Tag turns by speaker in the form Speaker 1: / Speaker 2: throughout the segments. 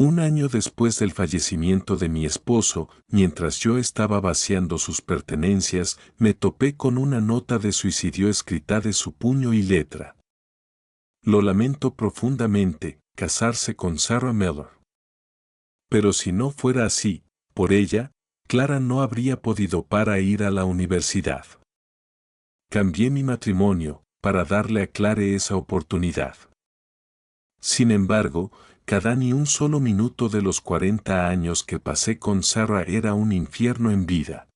Speaker 1: Un año después del fallecimiento de mi esposo, mientras yo estaba vaciando sus pertenencias, me topé con una nota de suicidio escrita de su puño y letra. Lo lamento profundamente, casarse con Sarah Miller. Pero si no fuera así, por ella, Clara no habría podido para ir a la universidad. Cambié mi matrimonio, para darle a Clara esa oportunidad. Sin embargo, cada ni un solo minuto de los 40 años que pasé con Sarah era un infierno en vida.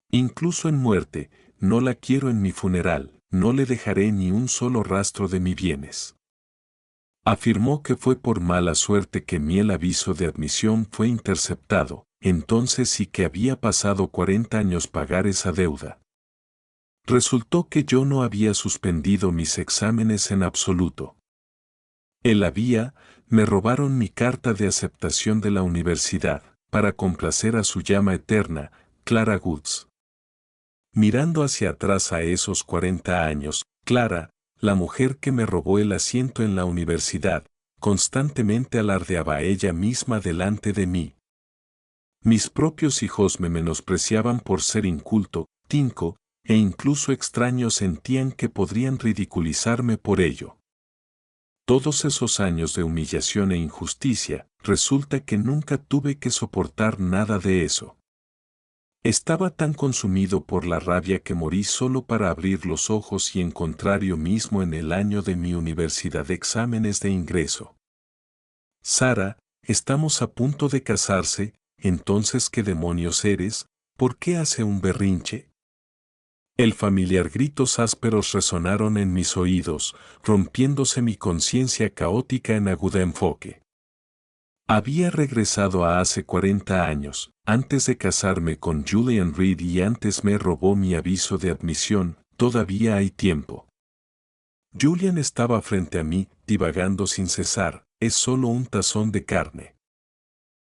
Speaker 1: Incluso en muerte, no la quiero en mi funeral, no le dejaré ni un solo rastro de mis bienes. Afirmó que fue por mala suerte que el aviso de admisión fue interceptado, entonces sí que había pasado 40 años pagar esa deuda. Resultó que yo no había suspendido mis exámenes en absoluto. Me robaron mi carta de aceptación de la universidad, para complacer a su llama eterna, Clara Woods. Mirando hacia atrás a esos 40 años, Clara, la mujer que me robó el asiento en la universidad, constantemente alardeaba ella misma delante de mí. Mis propios hijos me menospreciaban por ser inculto, tinco, e incluso extraños sentían que podrían ridiculizarme por ello. Todos esos años de humillación e injusticia, resulta que nunca tuve que soportar nada de eso. Estaba tan consumido por la rabia que morí solo para abrir los ojos y encontrar yo mismo en el año de mi universidad exámenes de ingreso. Sara, estamos a punto de casarse, entonces ¿qué demonios eres? ¿Por qué hace un berrinche? El familiar gritos ásperos resonaron en mis oídos, rompiéndose mi conciencia caótica en aguda enfoque. Había regresado a hace 40 años, antes de casarme con Julian Reed y antes me robó mi aviso de admisión, todavía hay tiempo. Julian estaba frente a mí, divagando sin cesar, es solo un tazón de carne.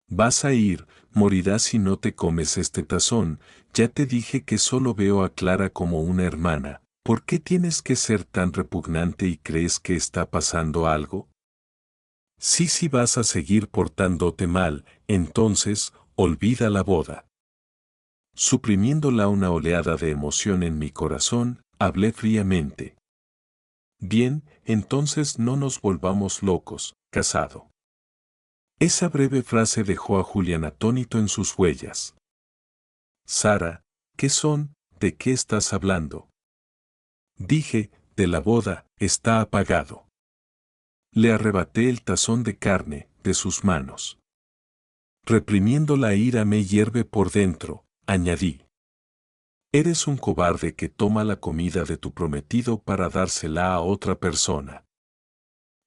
Speaker 1: Vas a ir, morirás si no te comes este tazón, ya te dije que solo veo a Clara como una hermana, ¿por qué tienes que ser tan repugnante y crees que está pasando algo? Si vas a seguir portándote mal, entonces, olvida la boda. Suprimiéndola una oleada de emoción en mi corazón, hablé fríamente. Bien, entonces no nos volvamos locos, casado. Esa breve frase dejó a Julian atónito en sus huellas. Sara, ¿qué son? ¿De qué estás hablando? Dije, de la boda, está apagado. Le arrebaté el tazón de carne de sus manos. Reprimiendo la ira me hierve por dentro, añadí. Eres un cobarde que toma la comida de tu prometido para dársela a otra persona.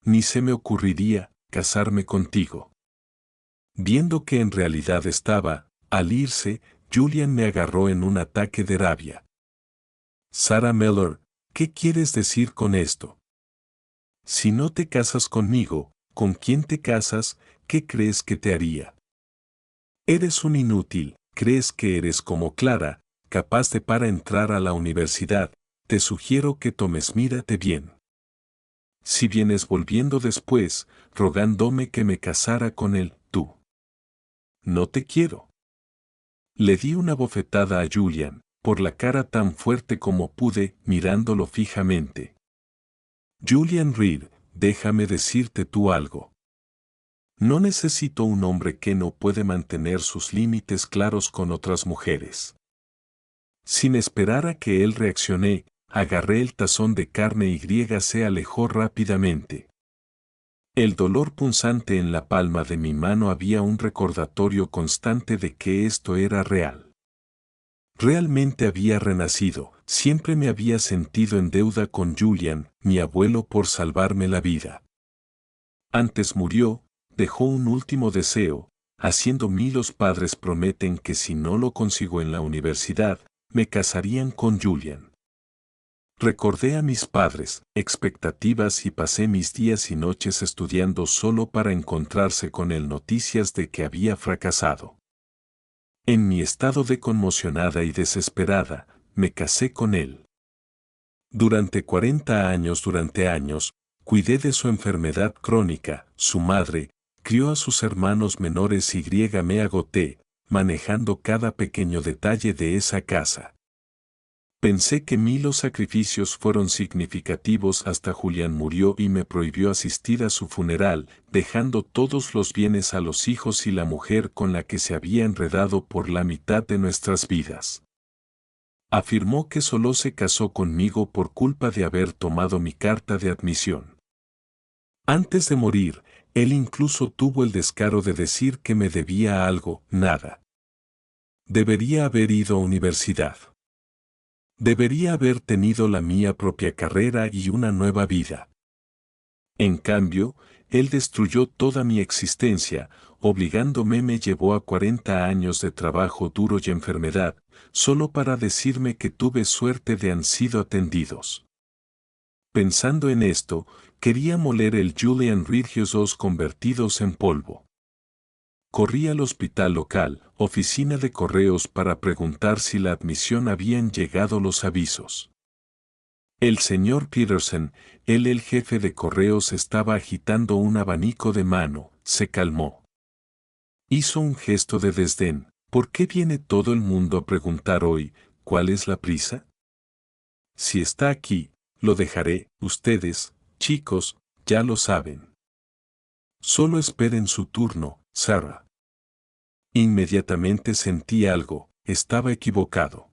Speaker 1: Ni se me ocurriría casarme contigo. Viendo que en realidad estaba, al irse, Julian me agarró en un ataque de rabia. Sarah Miller, ¿qué quieres decir con esto? Si no te casas conmigo, ¿con quién te casas? ¿Qué crees que te haría? Eres un inútil, crees que eres como Clara, capaz de para entrar a la universidad, te sugiero que mírate bien. Si vienes volviendo después, rogándome que me casara con él, tú. No te quiero. Le di una bofetada a Julian, por la cara tan fuerte como pude, mirándolo fijamente. Julian Reed, déjame decirte tú algo. No necesito un hombre que no puede mantener sus límites claros con otras mujeres. Sin esperar a que él reaccione, agarré el tazón de carne y se alejó rápidamente. El dolor punzante en la palma de mi mano había un recordatorio constante de que esto era real. Realmente había renacido, siempre me había sentido en deuda con Julian, mi abuelo, por salvarme la vida. Antes murió, dejó un último deseo, haciendo mí los padres prometen que si no lo consigo en la universidad, me casarían con Julian. Recordé a mis padres, expectativas y pasé mis días y noches estudiando solo para encontrarse con él noticias de que había fracasado. En mi estado de conmocionada y desesperada, me casé con él. Durante 40 años, cuidé de su enfermedad crónica, su madre, crió a sus hermanos menores y me agoté, manejando cada pequeño detalle de esa casa. Pensé que los sacrificios fueron significativos hasta Julián murió y me prohibió asistir a su funeral, dejando todos los bienes a los hijos y la mujer con la que se había enredado por la mitad de nuestras vidas. Afirmó que solo se casó conmigo por culpa de haber tomado mi carta de admisión. Antes de morir, él incluso tuvo el descaro de decir que me debía algo, nada. Debería haber ido a universidad. Debería haber tenido la mía propia carrera y una nueva vida. En cambio, él destruyó toda mi existencia, obligándome me llevó a 40 años de trabajo duro y enfermedad, solo para decirme que tuve suerte de han sido atendidos. Pensando en esto, quería moler el Julian Reed Hughes convertidos en polvo. Corrí al hospital local, oficina de correos para preguntar si la admisión habían llegado los avisos. El señor Peterson, el jefe de correos estaba agitando un abanico de mano, se calmó. Hizo un gesto de desdén. ¿Por qué viene todo el mundo a preguntar hoy, cuál es la prisa? Si está aquí, lo dejaré, ustedes, chicos, ya lo saben. Solo esperen su turno, Sarah. Inmediatamente sentí algo, estaba equivocado.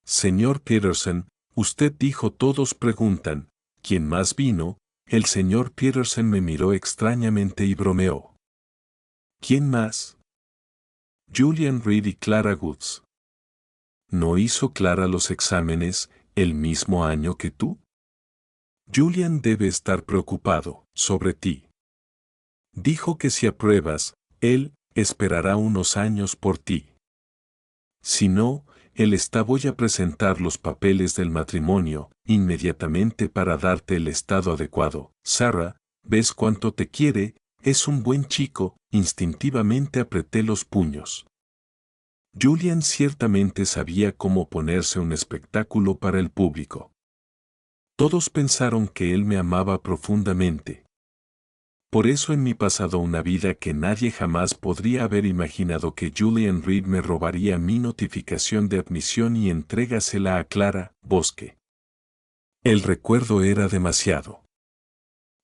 Speaker 1: Señor Peterson, usted dijo todos preguntan, ¿quién más vino? El señor Peterson me miró extrañamente y bromeó. ¿Quién más? Julian Reed y Clara Woods. ¿No hizo Clara los exámenes el mismo año que tú? Julian debe estar preocupado sobre ti. Dijo que si apruebas, él esperará unos años por ti. Si no, voy a presentar los papeles del matrimonio inmediatamente para darte el estado adecuado. Sarah, ¿ves cuánto te quiere? Es un buen chico. Instintivamente apreté los puños. Julian ciertamente sabía cómo ponerse un espectáculo para el público. Todos pensaron que él me amaba profundamente. Por eso en mi pasado una vida que nadie jamás podría haber imaginado que Julian Reed me robaría mi notificación de admisión y entrégasela a Clara, Bosque. El recuerdo era demasiado.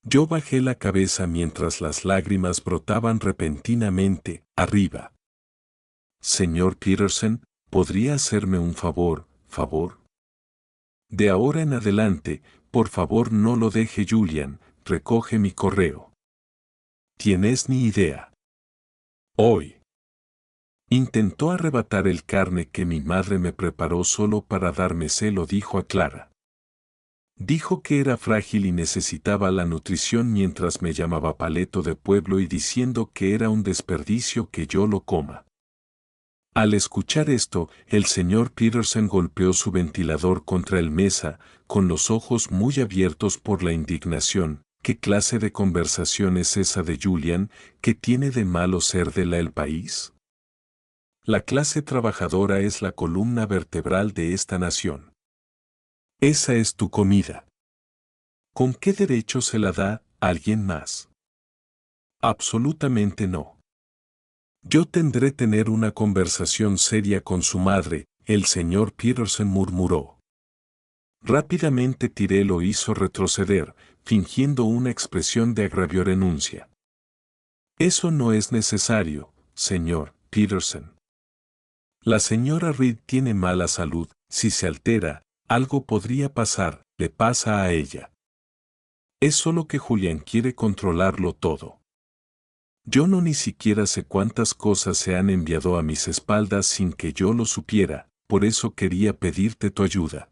Speaker 1: Yo bajé la cabeza mientras las lágrimas brotaban repentinamente, arriba. Señor Peterson, ¿podría hacerme un favor? De ahora en adelante, por favor no lo deje Julian, recoge mi correo. ¿Tienes ni idea? Hoy. Intentó arrebatar el carne que mi madre me preparó solo para darme celo, dijo a Clara. Dijo que era frágil y necesitaba la nutrición mientras me llamaba paleto de pueblo y diciendo que era un desperdicio que yo lo coma. Al escuchar esto, el señor Peterson golpeó su ventilador contra el mesa, con los ojos muy abiertos por la indignación. ¿Qué clase de conversación es esa de Julian? ¿Qué tiene de malo ser de el país? La clase trabajadora es la columna vertebral de esta nación. Esa es tu comida. ¿Con qué derecho se la da a alguien más? Absolutamente no. Yo tendré tener una conversación seria con su madre, el señor Peterson murmuró. Rápidamente Tiré lo hizo retroceder, fingiendo una expresión de agravio renuncia. Eso no es necesario, señor Peterson. La señora Reed tiene mala salud, si se altera, algo podría pasar, le pasa a ella. Es solo que Julián quiere controlarlo todo. Yo no ni siquiera sé cuántas cosas se han enviado a mis espaldas sin que yo lo supiera, por eso quería pedirte tu ayuda.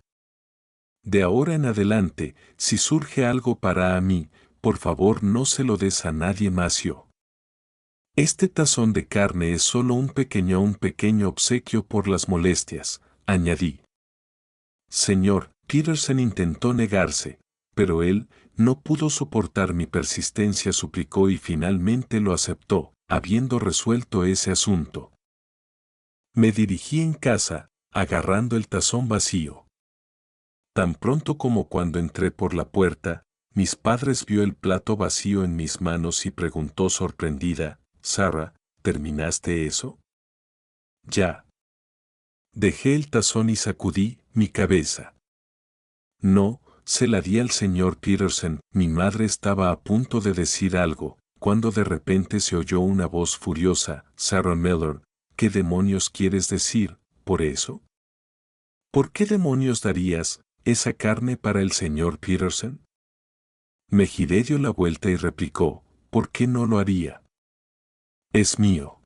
Speaker 1: De ahora en adelante, si surge algo para mí, por favor no se lo des a nadie más yo. Este tazón de carne es solo un pequeño obsequio por las molestias, añadí. Señor, Peterson intentó negarse, pero él no pudo soportar mi persistencia, suplicó y finalmente lo aceptó, habiendo resuelto ese asunto. Me dirigí en casa, agarrando el tazón vacío. Tan pronto como cuando entré por la puerta, mis padres vio el plato vacío en mis manos y preguntó sorprendida, Sarah, ¿terminaste eso? Ya. Dejé el tazón y sacudí mi cabeza. No, se la di al señor Peterson. Mi madre estaba a punto de decir algo, cuando de repente se oyó una voz furiosa, Sarah Miller, ¿qué demonios quieres decir, por eso? ¿Por qué demonios darías esa carne para el señor Peterson? Me giré, dio la vuelta y replicó, ¿por qué no lo haría? Es mío.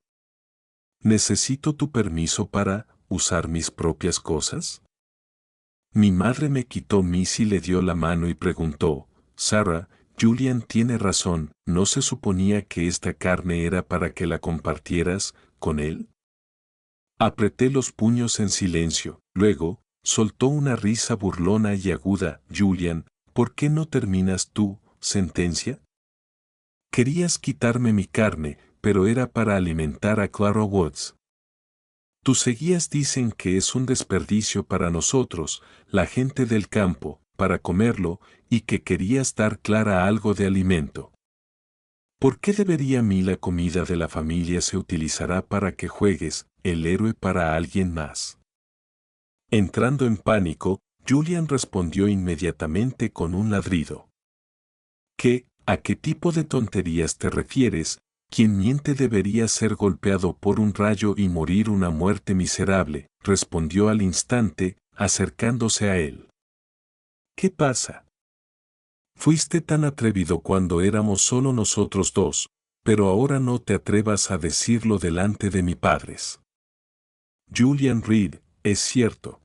Speaker 1: ¿Necesito tu permiso para usar mis propias cosas? Mi madre me quitó mis y le dio la mano y preguntó, Sarah, Julian tiene razón, ¿no se suponía que esta carne era para que la compartieras con él? Apreté los puños en silencio, luego, soltó una risa burlona y aguda, Julian, ¿por qué no terminas tu sentencia? Querías quitarme mi carne, pero era para alimentar a Clara Woods. Tus guías dicen que es un desperdicio para nosotros, la gente del campo, para comerlo, y que querías dar Clara algo de alimento. ¿Por qué debería a mí la comida de la familia se utilizará para que juegues, el héroe para alguien más? Entrando en pánico, Julian respondió inmediatamente con un ladrido. ¿Qué? ¿A qué tipo de tonterías te refieres? Quien miente debería ser golpeado por un rayo y morir una muerte miserable, respondió al instante, acercándose a él. ¿Qué pasa? Fuiste tan atrevido cuando éramos solo nosotros dos, pero ahora no te atrevas a decirlo delante de mis padres. Julian Reed, es cierto.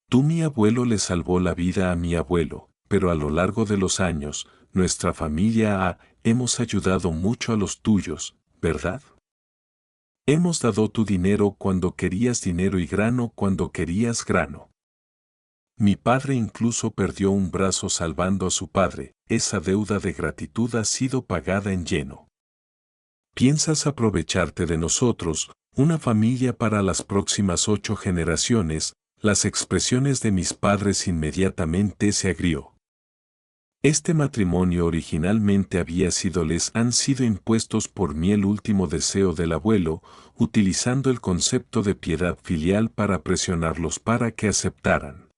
Speaker 1: Tú, mi abuelo, le salvó la vida a mi abuelo, pero a lo largo de los años, nuestra familia hemos ayudado mucho a los tuyos, ¿verdad? Hemos dado tu dinero cuando querías dinero y grano cuando querías grano. Mi padre incluso perdió un brazo salvando a su padre, esa deuda de gratitud ha sido pagada en lleno. ¿Piensas aprovecharte de nosotros, una familia para las próximas 8 generaciones? Las expresiones de mis padres inmediatamente se agrió. Este matrimonio originalmente les han sido impuestos por mí el último deseo del abuelo, utilizando el concepto de piedad filial para presionarlos para que aceptaran.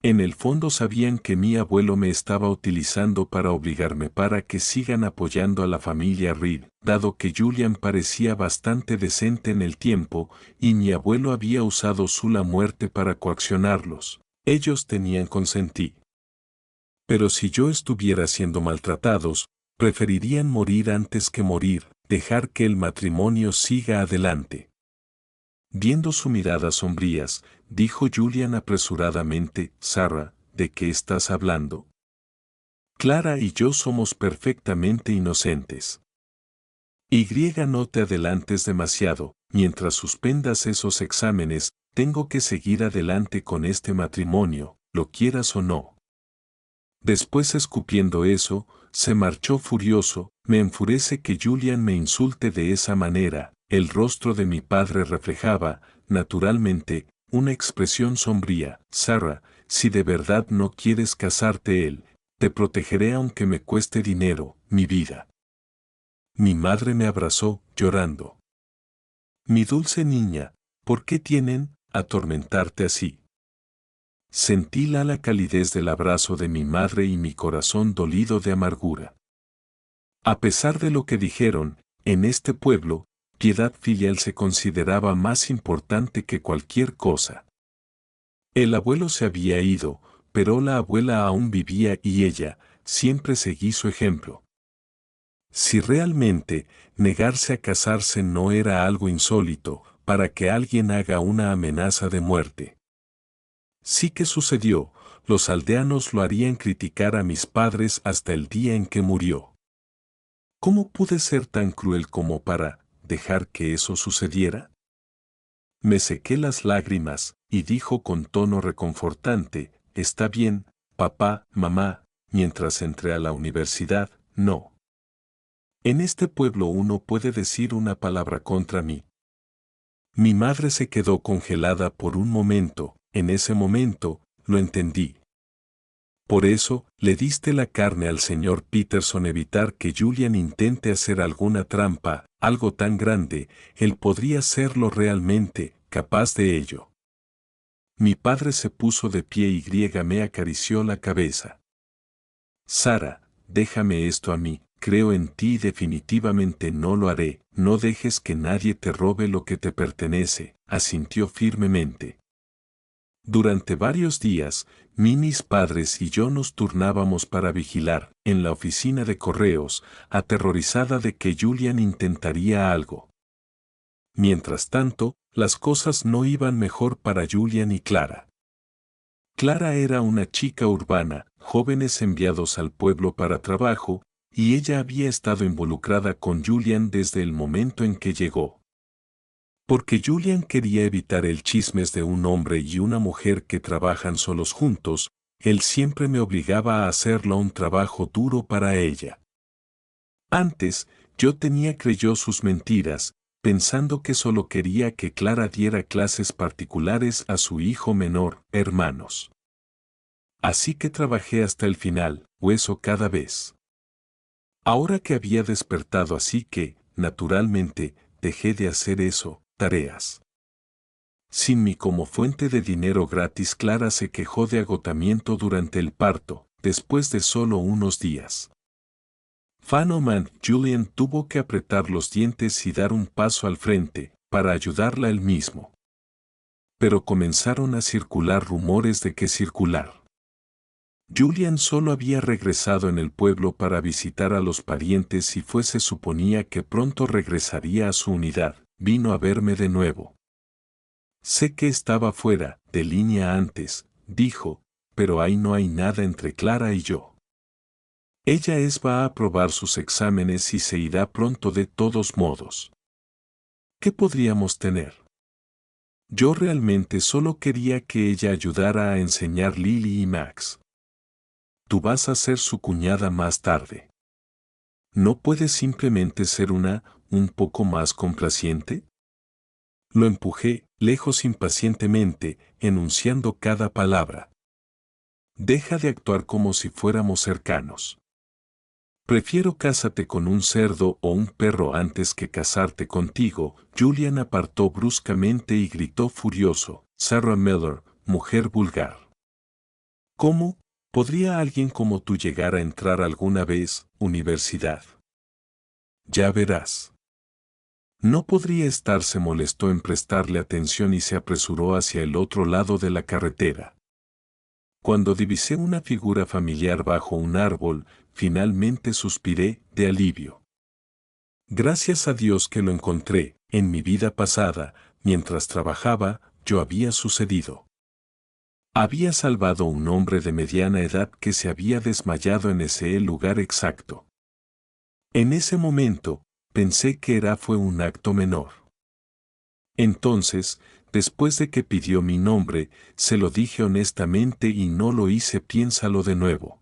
Speaker 1: En el fondo sabían que mi abuelo me estaba utilizando para obligarme para que sigan apoyando a la familia Reed, dado que Julian parecía bastante decente en el tiempo, y mi abuelo había usado la muerte para coaccionarlos. Ellos tenían consentí. Pero si yo estuviera siendo maltratados, preferirían morir antes que morir, dejar que el matrimonio siga adelante. Viendo su mirada sombrías, dijo Julian apresuradamente, Sarah, ¿de qué estás hablando? Clara y yo somos perfectamente inocentes. No te adelantes demasiado, mientras suspendas esos exámenes, tengo que seguir adelante con este matrimonio, lo quieras o no. Después, escupiendo eso, se marchó furioso. Me enfurece que Julian me insulte de esa manera. El rostro de mi padre reflejaba, naturalmente, una expresión sombría. Sarah, si de verdad no quieres casarte, te protegeré aunque me cueste dinero, mi vida. Mi madre me abrazó, llorando. Mi dulce niña, ¿por qué tienen atormentarte así? Sentí la calidez del abrazo de mi madre y mi corazón dolido de amargura. A pesar de lo que dijeron, en este pueblo, piedad filial se consideraba más importante que cualquier cosa. El abuelo se había ido, pero la abuela aún vivía y ella, siempre seguí su ejemplo. Si realmente, negarse a casarse no era algo insólito, para que alguien haga una amenaza de muerte. Sí que sucedió, los aldeanos lo harían criticar a mis padres hasta el día en que murió. ¿Cómo pude ser tan cruel como para dejar que eso sucediera? Me sequé las lágrimas, y dijo con tono reconfortante, está bien, papá, mamá, mientras entré a la universidad, no. En este pueblo uno puede decir una palabra contra mí. Mi madre se quedó congelada por un momento, en ese momento, lo entendí. Por eso, le diste la carne al señor Peterson. Evitar que Julian intente hacer alguna trampa, algo tan grande, él podría serlo realmente, capaz de ello. Mi padre se puso de pie y me acarició la cabeza. Sara, déjame esto a mí, creo en ti y definitivamente no lo haré, no dejes que nadie te robe lo que te pertenece, asintió firmemente. Durante varios días, mis padres y yo nos turnábamos para vigilar, en la oficina de correos, aterrorizada de que Julian intentaría algo. Mientras tanto, las cosas no iban mejor para Julian y Clara. Clara era una chica urbana, jóvenes enviados al pueblo para trabajo, y ella había estado involucrada con Julian desde el momento en que llegó. Porque Julian quería evitar el chismes de un hombre y una mujer que trabajan solos juntos, él siempre me obligaba a hacerlo un trabajo duro para ella. Antes, creyó sus mentiras, pensando que solo quería que Clara diera clases particulares a su hijo menor, hermanos. Así que trabajé hasta el final, hueso cada vez. Ahora que había despertado, así que, naturalmente, dejé de hacer eso, tareas. Sin mí como fuente de dinero gratis, Clara se quejó de agotamiento durante el parto, después de solo unos días. Fanoman, Julian tuvo que apretar los dientes y dar un paso al frente, para ayudarla él mismo. Pero comenzaron a circular rumores de que Julian solo había regresado en el pueblo para visitar a los parientes y se suponía que pronto regresaría a su unidad. Vino a verme de nuevo. Sé que estaba fuera de línea antes, dijo, pero ahí no hay nada entre Clara y yo. Ella va a aprobar sus exámenes y se irá pronto de todos modos. ¿Qué podríamos tener? Yo realmente solo quería que ella ayudara a enseñar Lily y Max. Tú vas a ser su cuñada más tarde. ¿No puedes simplemente ser un poco más complaciente? Lo empujé, lejos impacientemente, enunciando cada palabra. Deja de actuar como si fuéramos cercanos. Prefiero cásate con un cerdo o un perro antes que casarte contigo. Julian apartó bruscamente y gritó furioso, Sarah Miller, mujer vulgar. ¿Cómo podría alguien como tú llegar a entrar alguna vez, universidad? Ya verás. No podría estar. Se molestó en prestarle atención y se apresuró hacia el otro lado de la carretera. Cuando divisé una figura familiar bajo un árbol, finalmente suspiré de alivio. Gracias a Dios que lo encontré. En mi vida pasada, mientras trabajaba, yo había sucedido. Había salvado a un hombre de mediana edad que se había desmayado en ese lugar exacto. En ese momento, pensé que fue un acto menor. Entonces, después de que pidió mi nombre, se lo dije honestamente y no lo hice. Piénsalo de nuevo.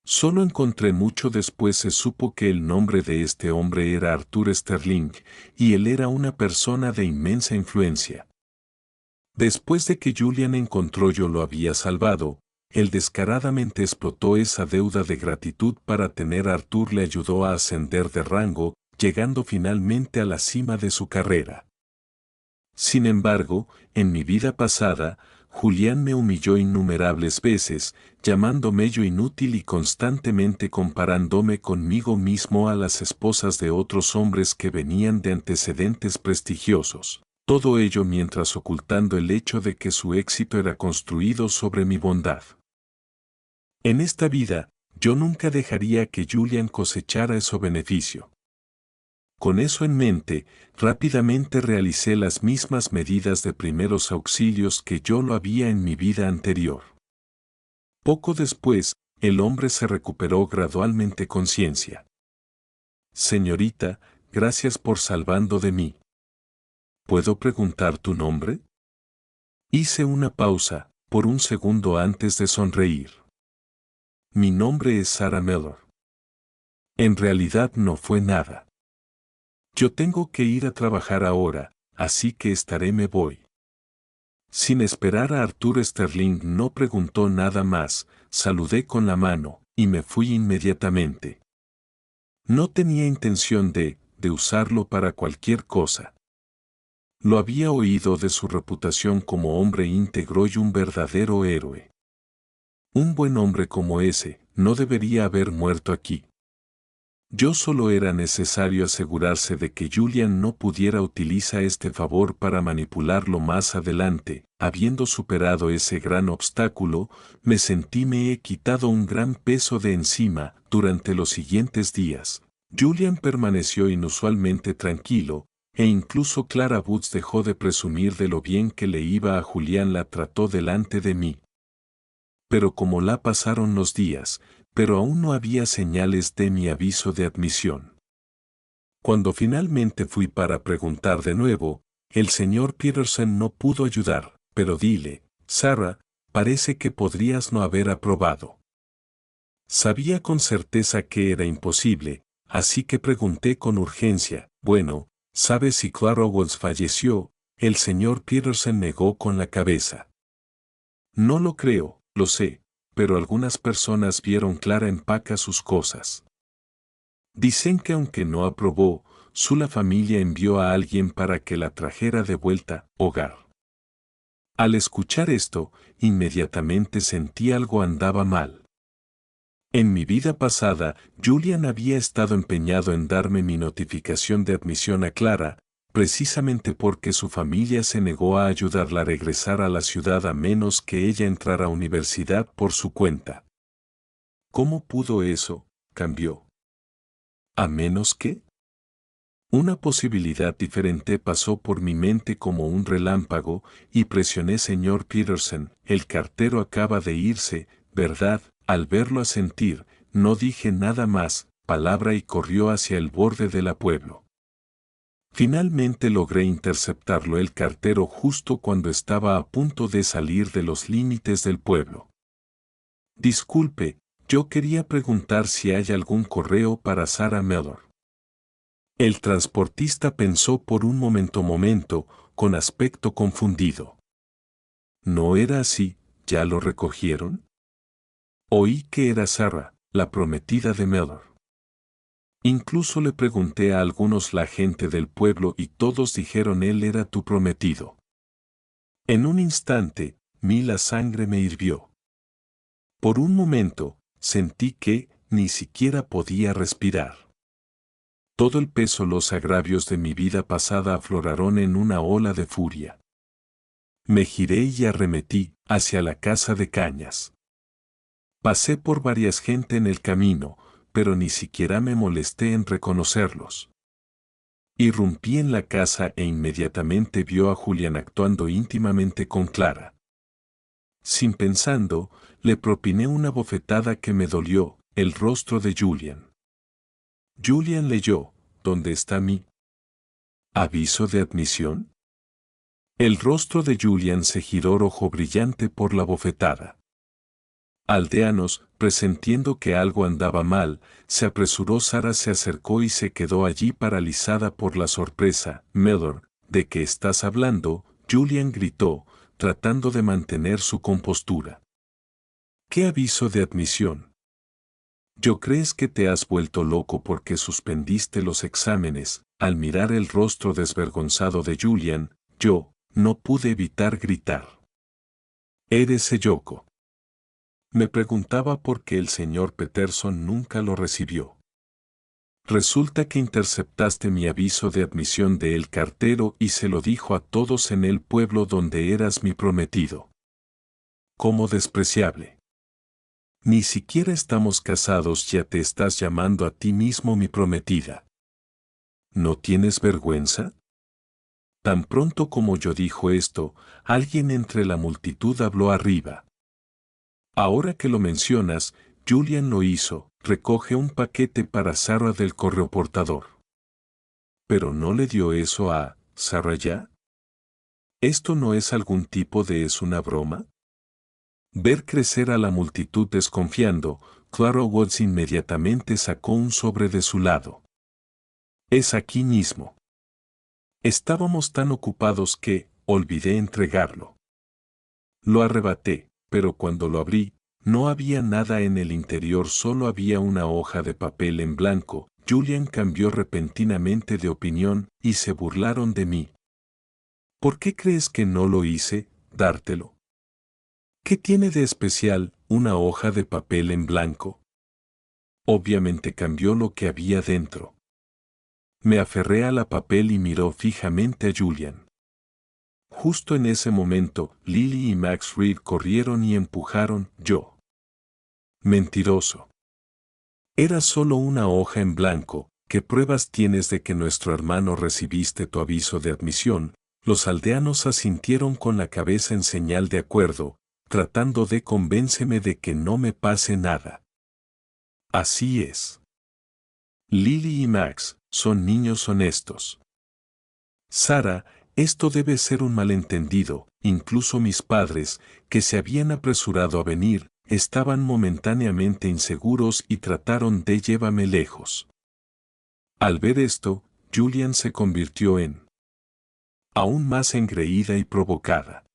Speaker 1: Solo encontré mucho después se supo que el nombre de este hombre era Arthur Sterling, y él era una persona de inmensa influencia. Después de que Julian encontró yo lo había salvado, él descaradamente explotó esa deuda de gratitud para tener a Arthur. Le ayudó a ascender de rango, llegando finalmente a la cima de su carrera. Sin embargo, en mi vida pasada, Julian me humilló innumerables veces, llamándome yo inútil y constantemente comparándome conmigo mismo a las esposas de otros hombres que venían de antecedentes prestigiosos. Todo ello mientras ocultando el hecho de que su éxito era construido sobre mi bondad. En esta vida, yo nunca dejaría que Julian cosechara ese beneficio. Con eso en mente, rápidamente realicé las mismas medidas de primeros auxilios que yo lo había en mi vida anterior. Poco después, el hombre se recuperó gradualmente conciencia. Señorita, gracias por salvando de mí. ¿Puedo preguntar tu nombre? Hice una pausa, por un segundo antes de sonreír. Mi nombre es Sarah Miller. En realidad no fue nada. Yo tengo que ir a trabajar ahora, así que me voy. Sin esperar a Arthur Sterling no preguntó nada más, saludé con la mano, y me fui inmediatamente. No tenía intención de usarlo para cualquier cosa. Lo había oído de su reputación como hombre íntegro y un verdadero héroe. Un buen hombre como ese no debería haber muerto aquí. Yo solo era necesario asegurarse de que Julian no pudiera utilizar este favor para manipularlo más adelante. Habiendo superado ese gran obstáculo, me sentí me he quitado un gran peso de encima. Durante los siguientes días, Julian permaneció inusualmente tranquilo, e incluso Clara Woods dejó de presumir de lo bien que le iba a Julian. La trató delante de mí. Pero como la pasaron los días, pero aún no había señales de mi aviso de admisión. Cuando finalmente fui para preguntar de nuevo, el señor Peterson no pudo ayudar, pero dile, Sarah, parece que podrías no haber aprobado. Sabía con certeza que era imposible, así que pregunté con urgencia, bueno, ¿sabes si Clara Woods falleció? El señor Peterson negó con la cabeza. No lo creo, lo sé, pero algunas personas vieron Clara empaca sus cosas. Dicen que aunque no aprobó, la familia envió a alguien para que la trajera de vuelta, hogar. Al escuchar esto, inmediatamente sentí algo andaba mal. En mi vida pasada, Julian había estado empeñado en darme mi notificación de admisión a Clara, precisamente porque su familia se negó a ayudarla a regresar a la ciudad a menos que ella entrara a universidad por su cuenta. ¿Cómo pudo eso? Cambió. ¿A menos que? Una posibilidad diferente pasó por mi mente como un relámpago, y presioné señor Peterson, el cartero acaba de irse, ¿verdad? Al verlo asentir, no dije nada más, palabra y corrió hacia el borde de la pueblo. Finalmente logré interceptarlo el cartero justo cuando estaba a punto de salir de los límites del pueblo. Disculpe, yo quería preguntar si hay algún correo para Sarah Mellor. El transportista pensó por un momento, con aspecto confundido. ¿No era así? ¿Ya lo recogieron? Oí que era Sarah, la prometida de Mellor. Incluso le pregunté a algunos la gente del pueblo y todos dijeron él era tu prometido. En un instante, la sangre me hirvió. Por un momento, sentí que ni siquiera podía respirar. Todo el peso, los agravios de mi vida pasada afloraron en una ola de furia. Me giré y arremetí hacia la casa de cañas. Pasé por varias gente en el camino, pero ni siquiera me molesté en reconocerlos. Irrumpí en la casa e inmediatamente vio a Julian actuando íntimamente con Clara. Sin pensando, le propiné una bofetada que me dolió el rostro de Julian. Julian leyó, ¿dónde está mi aviso de admisión? El rostro de Julian se giró rojo brillante por la bofetada. Aldeanos, presintiendo que algo andaba mal, se apresuró. Sarah se acercó y se quedó allí paralizada por la sorpresa. Mellor, ¿de qué estás hablando? Julian gritó, tratando de mantener su compostura. ¿Qué aviso de admisión? ¿Yo crees que te has vuelto loco porque suspendiste los exámenes? Al mirar el rostro desvergonzado de Julian, yo no pude evitar gritar. Eres Eyoko. Me preguntaba por qué el señor Peterson nunca lo recibió. Resulta que interceptaste mi aviso de admisión de el cartero y se lo dijo a todos en el pueblo donde eras mi prometido. ¿Cómo despreciable? Ni siquiera estamos casados, ya te estás llamando a ti mismo mi prometida. ¿No tienes vergüenza? Tan pronto como yo dijo esto, alguien entre la multitud habló arriba. Ahora que lo mencionas, Julian lo hizo, recoge un paquete para Sarah del correoportador. ¿Pero no le dio eso a Sarah ya? ¿Esto no es algún tipo de es una broma? Ver crecer a la multitud desconfiando, Clara Woods inmediatamente sacó un sobre de su lado. Es aquí mismo. Estábamos tan ocupados que olvidé entregarlo. Lo arrebaté, pero cuando lo abrí, No había nada en el interior, solo había una hoja de papel en blanco. Julian cambió repentinamente de opinión y se burlaron de mí. ¿Por qué crees que no lo hice, dártelo? ¿Qué tiene de especial una hoja de papel en blanco? Obviamente cambió lo que había dentro. Me aferré a la papel y miró fijamente a Julian. Justo en ese momento, Lily y Max Reed corrieron y empujaron. Yo. Mentiroso. Era solo una hoja en blanco. ¿Qué pruebas tienes de que nuestro hermano recibiste tu aviso de admisión? Los aldeanos asintieron con la cabeza en señal de acuerdo, tratando de convencerme de que no me pase nada. Así es. Lily y Max son niños honestos. Sara, esto debe ser un malentendido. Incluso mis padres, que se habían apresurado a venir, estaban momentáneamente inseguros y trataron de llevarme lejos. Al ver esto, Julian se convirtió en aún más engreída y provocada.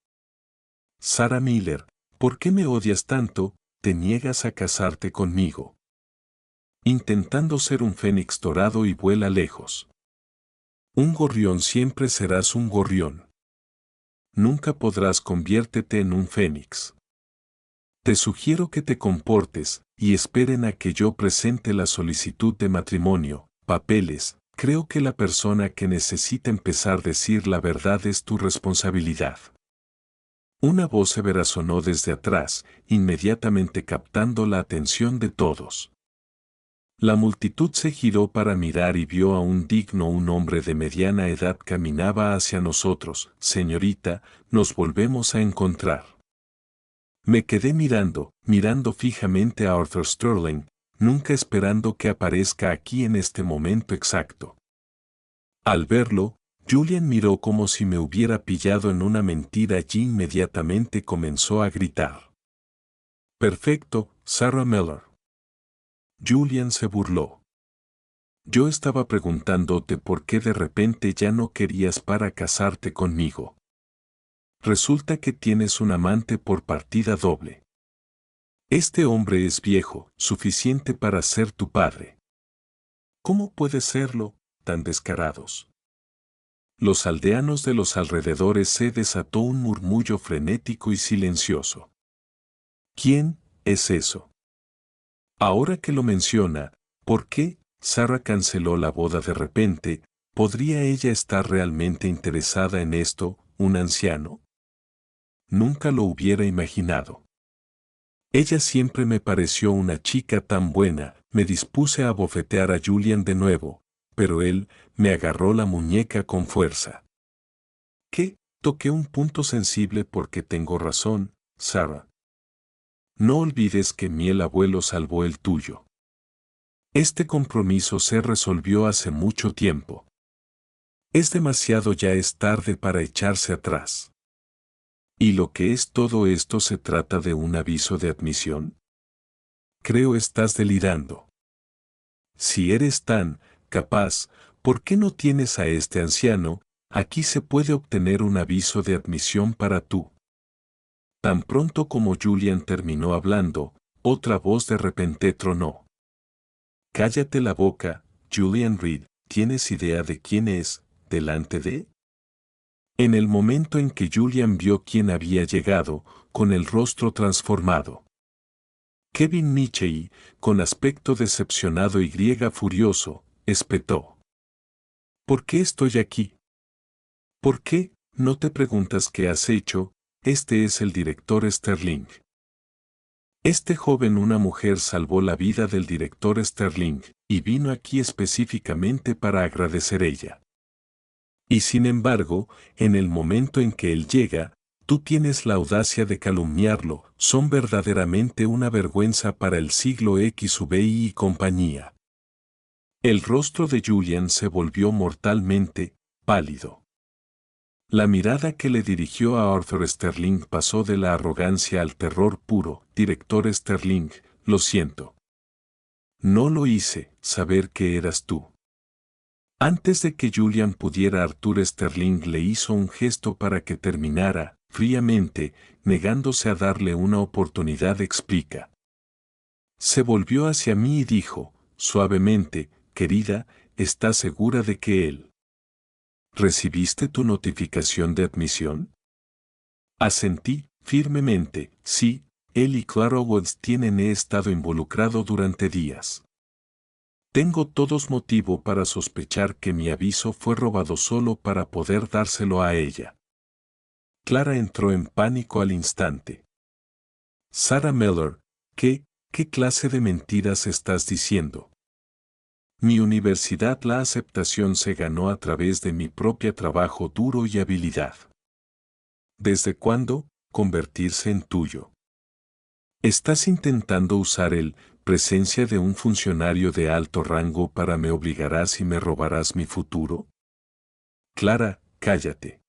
Speaker 1: Sarah Miller, ¿por qué me odias tanto? Te niegas a casarte conmigo. Intentando ser un fénix dorado y vuela lejos. Un gorrión siempre serás un gorrión. Nunca podrás conviértete en un fénix. Te sugiero que te comportes y esperen a que yo presente la solicitud de matrimonio, papeles. Creo que la persona que necesita empezar a decir la verdad es tu responsabilidad. Una voz severa sonó desde atrás, inmediatamente captando la atención de todos. La multitud se giró para mirar y vio a un hombre de mediana edad caminaba hacia nosotros. Señorita, nos volvemos a encontrar. Me quedé mirando fijamente a Arthur Sterling, nunca esperando que aparezca aquí en este momento exacto. Al verlo, Julian miró como si me hubiera pillado en una mentira y inmediatamente comenzó a gritar. Perfecto, Sarah Miller. Julian se burló. Yo estaba preguntándote por qué de repente ya no querías para casarte conmigo. Resulta que tienes un amante por partida doble. Este hombre es viejo, suficiente para ser tu padre. ¿Cómo puede serlo, tan descarados? Los aldeanos de los alrededores se desató un murmullo frenético y silencioso. ¿Quién es eso? Ahora que lo menciona, ¿por qué Sarah canceló la boda de repente? ¿Podría ella estar realmente interesada en esto, un anciano? Nunca lo hubiera imaginado. Ella siempre me pareció una chica tan buena. Me dispuse a bofetear a Julian de nuevo, pero él me agarró la muñeca con fuerza. ¿Qué? Toqué un punto sensible porque tengo razón, Sarah. No olvides que el abuelo salvó el tuyo. Este compromiso se resolvió hace mucho tiempo. Es demasiado, ya es tarde para echarse atrás. ¿Y lo que es todo esto? ¿Se trata de un aviso de admisión? Creo estás delirando. Si eres tan capaz, ¿por qué no tienes a este anciano? Aquí se puede obtener un aviso de admisión para tú. Tan pronto como Julian terminó hablando, otra voz de repente tronó. Cállate la boca, Julian Reed, ¿tienes idea de quién es, delante de? En el momento en que Julian vio quién había llegado, con el rostro transformado. Kevin Michey, con aspecto decepcionado y furioso, espetó. ¿Por qué estoy aquí? ¿Por qué? ¿No te preguntas qué has hecho? Este es el director Sterling. Este joven, una mujer, salvó la vida del director Sterling, y vino aquí específicamente para agradecer ella. Y sin embargo, en el momento en que él llega, tú tienes la audacia de calumniarlo. Son verdaderamente una vergüenza para el siglo XVII y compañía. El rostro de Julian se volvió mortalmente pálido. La mirada que le dirigió a Arthur Sterling pasó de la arrogancia al terror puro. Director Sterling, lo siento. No lo hice, saber que eras tú. Antes de que Julian pudiera, Arthur Sterling le hizo un gesto para que terminara. fríamente, negándose a darle una oportunidad, explica. Se volvió hacia mí y dijo, suavemente, querida, ¿estás segura de que él? ¿Recibiste tu notificación de admisión? Asentí, firmemente, sí, él y Clara Woods he estado involucrado durante días. Tengo todos motivo para sospechar que mi aviso fue robado solo para poder dárselo a ella. Clara entró en pánico al instante. Sarah Miller, ¿qué clase de mentiras estás diciendo? Mi universidad, la aceptación se ganó a través de mi propio trabajo duro y habilidad. ¿Desde cuándo convertirse en tuyo? ¿Estás intentando usar el presencia de un funcionario de alto rango para me obligarás y me robarás mi futuro? Clara, cállate.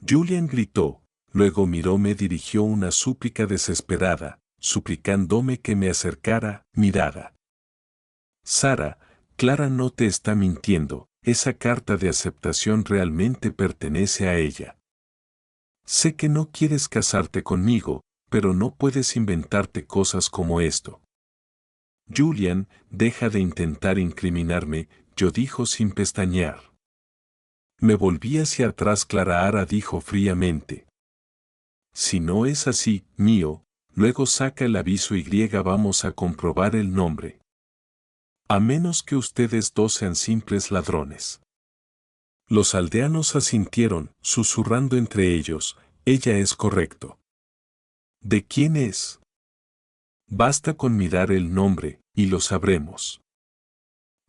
Speaker 1: Julian gritó, luego me dirigió una súplica desesperada, suplicándome que me acercara, mirada. Sara, Clara no te está mintiendo, esa carta de aceptación realmente pertenece a ella. Sé que no quieres casarte conmigo, pero no puedes inventarte cosas como esto. Julian, deja de intentar incriminarme, yo dijo sin pestañear. Me volví hacia atrás. Clara dijo fríamente. Si no es así, mío, luego saca el aviso y vamos a comprobar el nombre. A menos que ustedes dos sean simples ladrones. Los aldeanos asintieron, susurrando entre ellos, ella es correcto. ¿De quién es? Basta con mirar el nombre, y lo sabremos.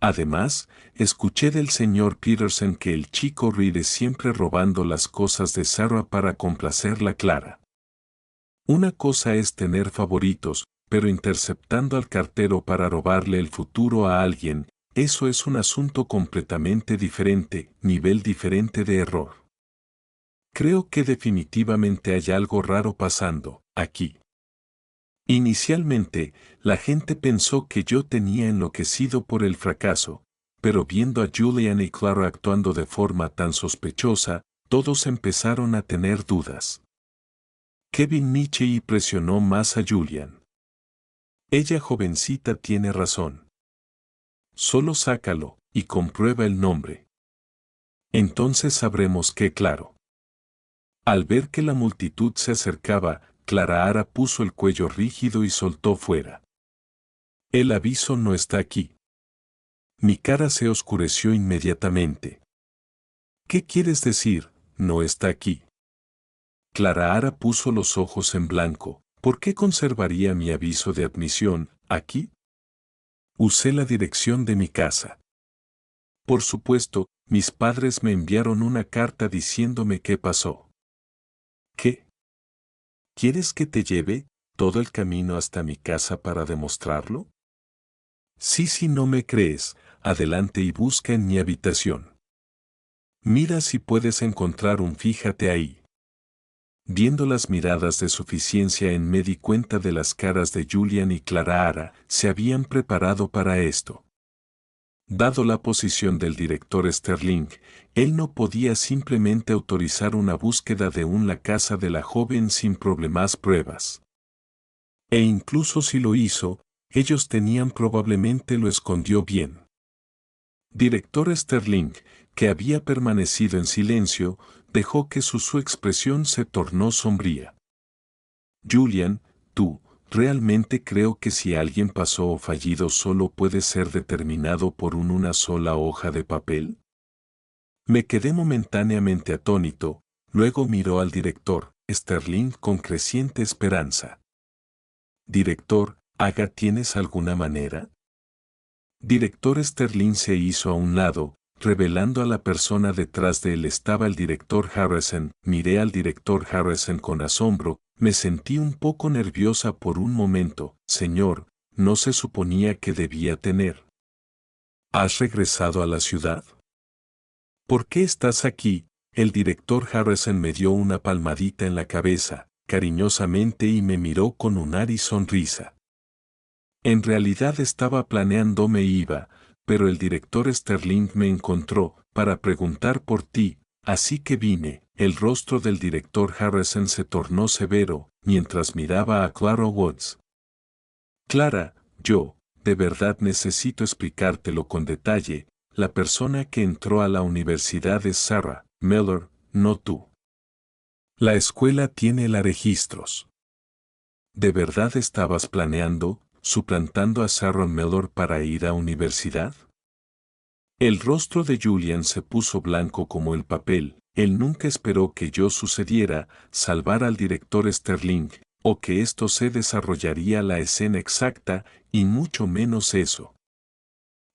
Speaker 1: Además, escuché del señor Peterson que el chico Reed siempre robando las cosas de Sarah para complacerla. Clara. Una cosa es tener favoritos, pero interceptando al cartero para robarle el futuro a alguien, eso es un asunto completamente diferente, nivel diferente de error. Creo que definitivamente hay algo raro pasando, aquí. Inicialmente, la gente pensó que yo tenía enloquecido por el fracaso, pero viendo a Julian y Clara actuando de forma tan sospechosa, todos empezaron a tener dudas. Kevin Nichey presionó más a Julian. Ella jovencita tiene razón. Solo sácalo, y comprueba el nombre. Entonces sabremos que claro. Al ver que la multitud se acercaba, Clara puso el cuello rígido y soltó fuera. El aviso no está aquí. Mi cara se oscureció inmediatamente. ¿Qué quieres decir, no está aquí? Clara puso los ojos en blanco. ¿Por qué conservaría mi aviso de admisión aquí? Usé la dirección de mi casa. Por supuesto, mis padres me enviaron una carta diciéndome qué pasó. ¿Qué? ¿Quieres que te lleve todo el camino hasta mi casa para demostrarlo? Sí, si no me crees, adelante y busca en mi habitación. Mira si puedes encontrar fíjate ahí. Viendo las miradas de suficiencia me di cuenta de las caras de Julian y Clara se habían preparado para esto. Dado la posición del director Sterling, él no podía simplemente autorizar una búsqueda de la casa de la joven sin problemas pruebas. E incluso si lo hizo, ellos probablemente lo escondió bien. Director Sterling, que había permanecido en silencio, dejó que su expresión se tornó sombría. Julian, tú, realmente creo que si alguien pasó o fallido solo puede ser determinado por una sola hoja de papel. Me quedé momentáneamente atónito, luego miró al director, Sterling con creciente esperanza. Director, ¿tienes alguna manera? Director Sterling se hizo a un lado, revelando a la persona detrás de él estaba el director Harrison. Miré al director Harrison con asombro, me sentí un poco nerviosa por un momento. Señor, ¿no se suponía que debía tener? ¿Has regresado a la ciudad? ¿Por qué estás aquí? El director Harrison me dio una palmadita en la cabeza, cariñosamente y me miró con sonrisa. En realidad estaba planeando me iba, pero el director Sterling me encontró para preguntar por ti, Así que vine. El rostro del director Harrison se tornó severo, mientras miraba a Clara Woods. Clara, yo, de verdad necesito explicártelo con detalle. La persona que entró a la universidad es Sarah Miller, no tú. La escuela tiene los registros. ¿De verdad estabas planeando, suplantando a Sarah Miller para ir a universidad? El rostro de Julian se puso blanco como el papel. Él nunca esperó que yo sucediera, salvar al director Sterling, o que esto se desarrollaría la escena exacta, y mucho menos eso.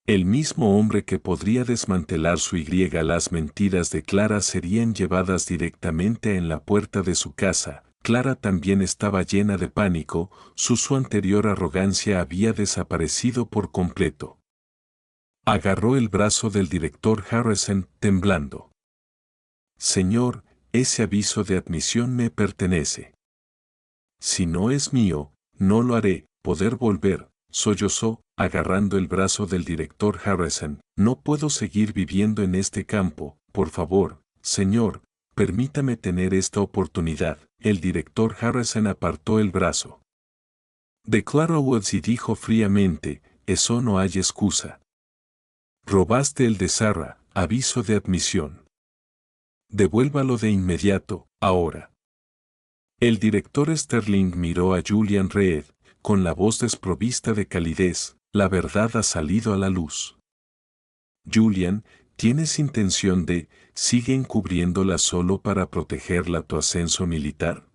Speaker 1: El mismo hombre que podría desmantelar su las mentiras de Clara serían llevadas directamente en la puerta de su casa. Clara también estaba llena de pánico, su anterior arrogancia había desaparecido por completo. Agarró el brazo del director Harrison, temblando. Señor, ese aviso de admisión me pertenece. Si no es mío, no lo haré. Poder volver, sollozó, agarrando el brazo del director Harrison. No puedo seguir viviendo en este campo, por favor, señor, permítame tener esta oportunidad. El director Harrison apartó el brazo. Declaró Woods y dijo fríamente, eso no hay excusa. Robaste el de Sarah, aviso de admisión. Devuélvalo de inmediato, ahora. El director Sterling miró a Julian Reed, con la voz desprovista de calidez. La verdad ha salido a la luz. Julian, ¿tienes intención de, sigue encubriéndola solo para protegerla tu ascenso militar?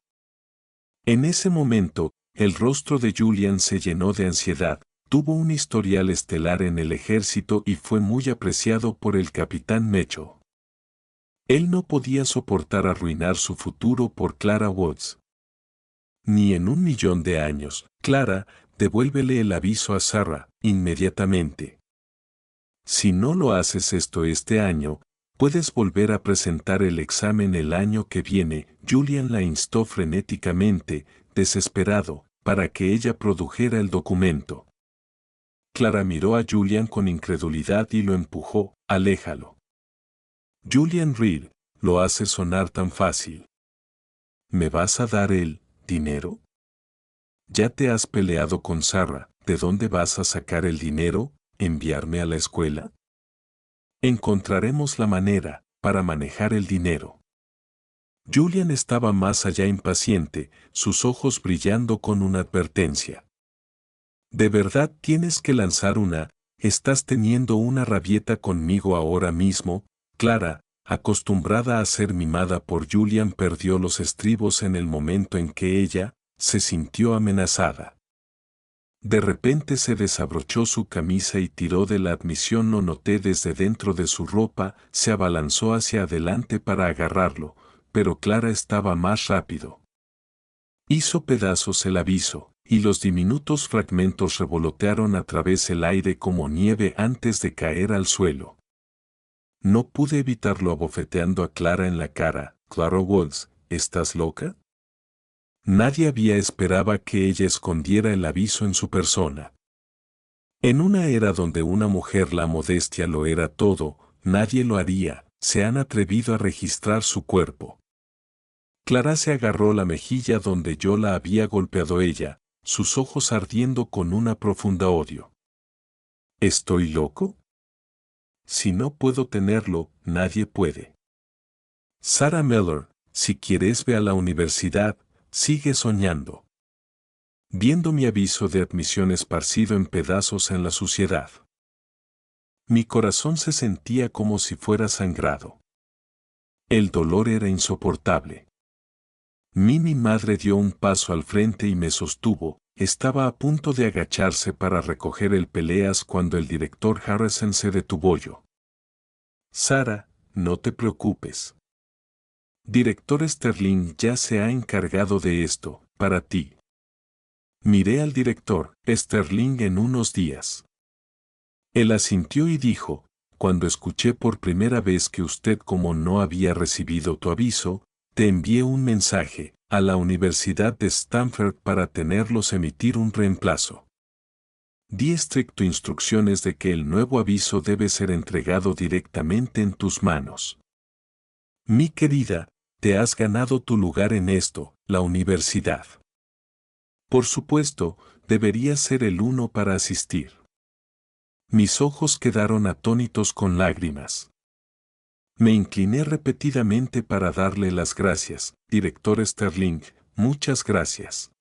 Speaker 1: En ese momento, el rostro de Julian se llenó de ansiedad. Tuvo un historial estelar en el ejército y fue muy apreciado por el capitán Mecho. Él no podía soportar arruinar su futuro por Clara Woods. Ni en 1.000.000 de años. Clara, devuélvele el aviso a Sarah, inmediatamente. Si no lo haces esto este año, puedes volver a presentar el examen el año que viene. Julian la instó frenéticamente, desesperado, para que ella produjera el documento. Clara miró a Julian con incredulidad y lo empujó, aléjalo. Julian Reed, lo hace sonar tan fácil. ¿Me vas a dar el dinero? Ya te has peleado con Sarah, ¿de dónde vas a sacar el dinero? ¿Enviarme a la escuela? Encontraremos la manera, para manejar el dinero. Julian estaba más allá impaciente, sus ojos brillando con una advertencia. ¿De verdad tienes que lanzar una? ¿Estás teniendo una rabieta conmigo ahora mismo? Clara, acostumbrada a ser mimada por Julian, perdió los estribos en el momento en que ella se sintió amenazada. De repente se desabrochó su camisa y tiró de la admisión. Lo noté desde dentro de su ropa, se abalanzó hacia adelante para agarrarlo, pero Clara estaba más rápido. Hizo pedazos el aviso, y los diminutos fragmentos revolotearon a través del aire como nieve antes de caer al suelo. No pude evitarlo abofeteando a Clara en la cara. Clara Woods, ¿estás loca? Nadie había esperado que ella escondiera el aviso en su persona. En una era donde una mujer la modestia lo era todo, nadie lo haría. Se han atrevido a registrar su cuerpo. Clara se agarró la mejilla donde yo la había golpeado ella, sus ojos ardiendo con una profunda odio. ¿Estoy loco? Si no puedo tenerlo, nadie puede. Sarah Miller, si quieres ve a la universidad, sigue soñando. Viendo mi aviso de admisión esparcido en pedazos en la suciedad. Mi corazón se sentía como si fuera sangrado. El dolor era insoportable. Mi madre dio un paso al frente y me sostuvo. Estaba a punto de agacharse para recoger el peleas cuando el director Harrison se detuvo. Sarah, no te preocupes. Director Sterling ya se ha encargado de esto, para ti. Miré al director Sterling en unos días. Él asintió y dijo, cuando escuché por primera vez que usted como no había recibido tu aviso, te envié un mensaje a la Universidad de Stanford para tenerlos emitir un reemplazo. Di estricto instrucciones de que el nuevo aviso debe ser entregado directamente en tus manos. Mi querida, te has ganado tu lugar en esto, la universidad. Por supuesto, deberías ser el uno para asistir. Mis ojos quedaron atónitos con lágrimas. Me incliné repetidamente para darle las gracias, director Sterling, muchas gracias.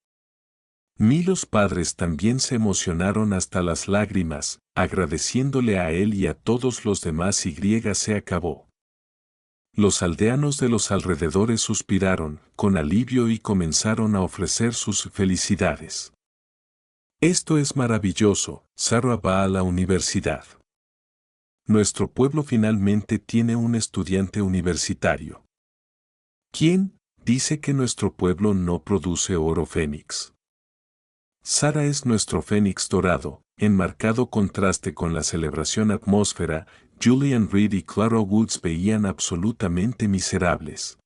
Speaker 1: Los padres también se emocionaron hasta las lágrimas, agradeciéndole a él y a todos los demás y se acabó. Los aldeanos de los alrededores suspiraron, con alivio y comenzaron a ofrecer sus felicidades. Esto es maravilloso, Sarah va a la universidad. Nuestro pueblo finalmente tiene un estudiante universitario. ¿Quién dice que nuestro pueblo no produce oro fénix? Sarah es nuestro fénix dorado, en marcado contraste con la celebración atmósfera. Julian Reed y Clara Woods veían absolutamente miserables.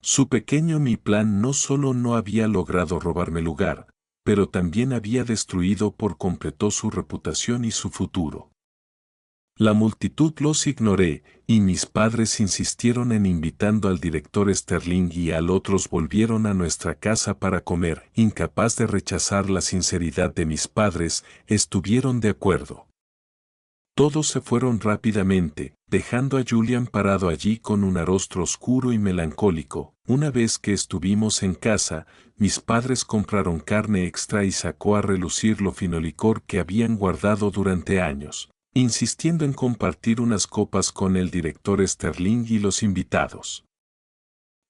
Speaker 1: Su pequeño mi plan no solo no había logrado robarme lugar, pero también había destruido por completo su reputación y su futuro. La multitud los ignoré, y mis padres insistieron en invitando al director Sterling y al otros volvieron a nuestra casa para comer. Incapaz de rechazar la sinceridad de mis padres, estuvieron de acuerdo. Todos se fueron rápidamente, dejando a Julian parado allí con un rostro oscuro y melancólico. Una vez que estuvimos en casa, mis padres compraron carne extra y sacó a relucir lo fino licor que habían guardado durante años, insistiendo en compartir unas copas con el director Sterling y los invitados.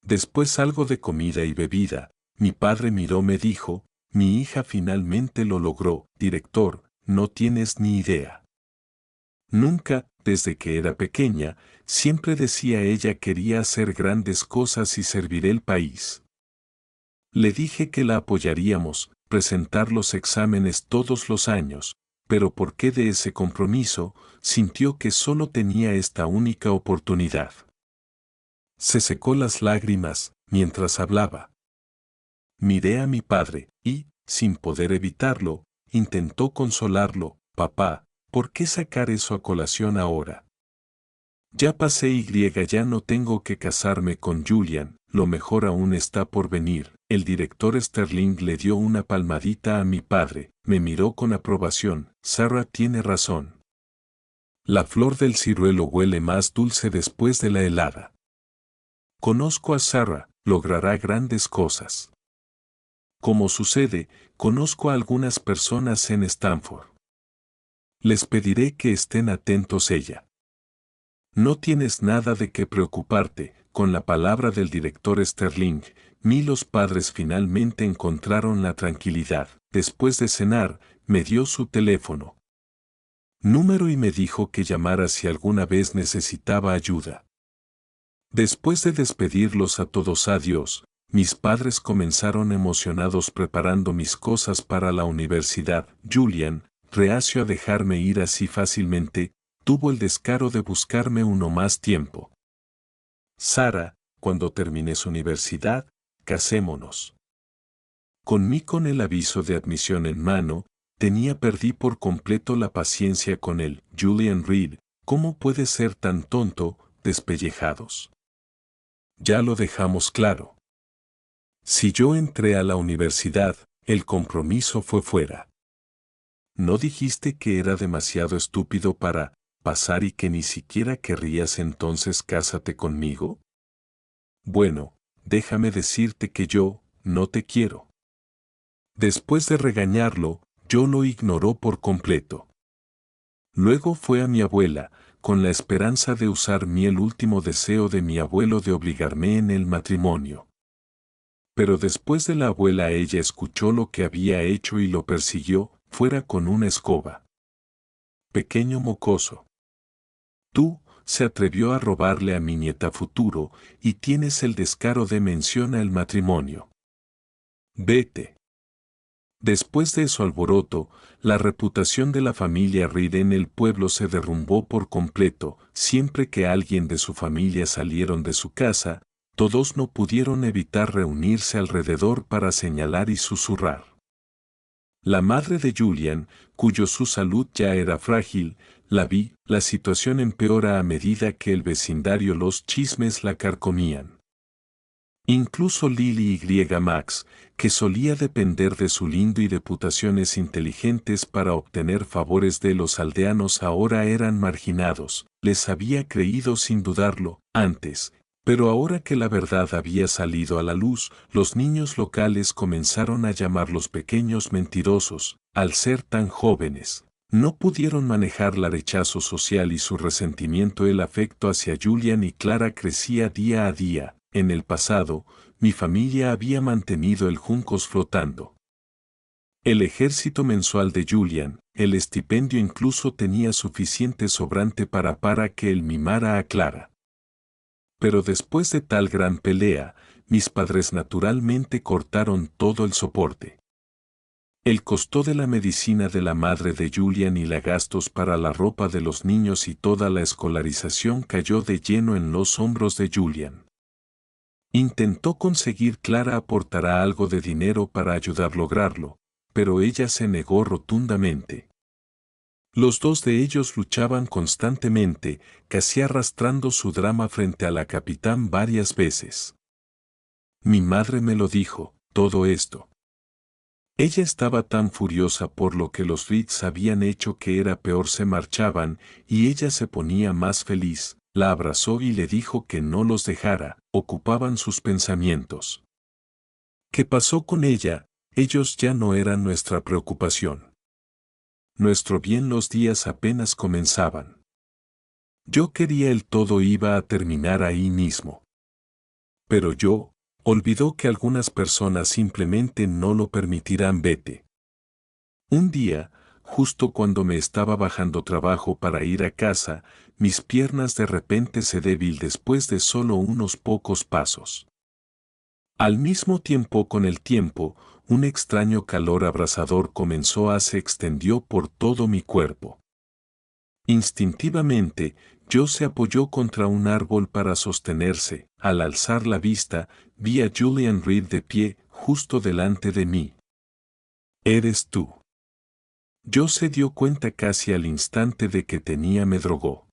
Speaker 1: Después algo de comida y bebida, mi padre me dijo, mi hija finalmente lo logró, director, no tienes ni idea. Nunca, desde que era pequeña, siempre decía ella quería hacer grandes cosas y servir el país. Le dije que la apoyaríamos, presentar los exámenes todos los años, pero ¿por qué de ese compromiso? Sintió que solo tenía esta única oportunidad. Se secó las lágrimas, mientras hablaba. Miré a mi padre, y, sin poder evitarlo, intentó consolarlo, papá, ¿por qué sacar eso a colación ahora? Ya pasé y ya no tengo que casarme con Julian, lo mejor aún está por venir. El director Sterling le dio una palmadita a mi padre, me miró con aprobación, Sarah tiene razón. La flor del ciruelo huele más dulce después de la helada. Conozco a Sarah, logrará grandes cosas. Como sucede, conozco a algunas personas en Stanford. Les pediré que estén atentos ella. No tienes nada de qué preocuparte, con la palabra del director Sterling, los padres finalmente encontraron la tranquilidad. Después de cenar, me dio su teléfono. Número y me dijo que llamara si alguna vez necesitaba ayuda. Después de despedirlos a todos adiós, mis padres comenzaron emocionados preparando mis cosas para la universidad. Julian, reacio a dejarme ir así fácilmente, tuvo el descaro de buscarme uno más tiempo. Sarah, cuando termine su universidad, casémonos. Con el aviso de admisión en mano, perdí por completo la paciencia con él. Julian Reed, ¿cómo puede ser tan tonto? Despellejados. Ya lo dejamos claro. Si yo entré a la universidad, el compromiso fue fuera. ¿No dijiste que era demasiado estúpido para pasar y que ni siquiera querrías entonces cásate conmigo? Bueno, déjame decirte que yo no te quiero. Después de regañarlo, yo lo ignoró por completo. Luego fue a mi abuela, con la esperanza de usar el último deseo de mi abuelo de obligarme en el matrimonio. Pero después de la abuela ella escuchó lo que había hecho y lo persiguió, fuera con una escoba. Pequeño mocoso. Tú, se atrevió a robarle a mi nieta futuro, y tienes el descaro de mencionar el matrimonio. Vete. Después de su alboroto, la reputación de la familia Reed en el pueblo se derrumbó por completo. Siempre que alguien de su familia salieron de su casa, todos no pudieron evitar reunirse alrededor para señalar y susurrar. La madre de Julian, su salud ya era frágil, la vi, la situación empeora a medida que el vecindario los chismes la carcomían. Incluso Lily y Max, que solía depender de su lindo y reputaciones inteligentes para obtener favores de los aldeanos ahora eran marginados, les había creído sin dudarlo, antes, pero ahora que la verdad había salido a la luz, los niños locales comenzaron a llamarlos pequeños mentirosos, al ser tan jóvenes. No pudieron manejar el rechazo social y su resentimiento. El afecto hacia Julian y Clara crecía día a día. En el pasado, mi familia había mantenido el Juncos flotando. El ejército mensual de Julian, el estipendio incluso tenía suficiente sobrante para que él mimara a Clara. Pero después de tal gran pelea, mis padres naturalmente cortaron todo el soporte. El costo de la medicina de la madre de Julian y los gastos para la ropa de los niños y toda la escolarización cayó de lleno en los hombros de Julian. Intentó conseguir Clara aportará algo de dinero para ayudar a lograrlo, pero ella se negó rotundamente. Los dos de ellos luchaban constantemente, casi arrastrando su drama frente a la capitán varias veces. Mi madre me lo dijo, todo esto. Ella estaba tan furiosa por lo que los Reeds habían hecho que era peor. Se marchaban, y ella se ponía más feliz, la abrazó y le dijo que no los dejara, ocupaban sus pensamientos. ¿Qué pasó con ella? Ellos ya no eran nuestra preocupación. Nuestro bien, los días apenas comenzaban. Yo quería el todo iba a terminar ahí mismo. Pero yo, olvidó que algunas personas simplemente no lo permitirán. Vete. Un día, justo cuando me estaba bajando trabajo para ir a casa, mis piernas de repente se débil después de solo unos pocos pasos. Al mismo tiempo, con el tiempo, un extraño calor abrasador se extendió por todo mi cuerpo. Instintivamente, yo se apoyó contra un árbol para sostenerse. Al alzar la vista, vi a Julian Reed de pie, justo delante de mí. ¿Eres tú? Yo se dio cuenta casi al instante de que me drogó.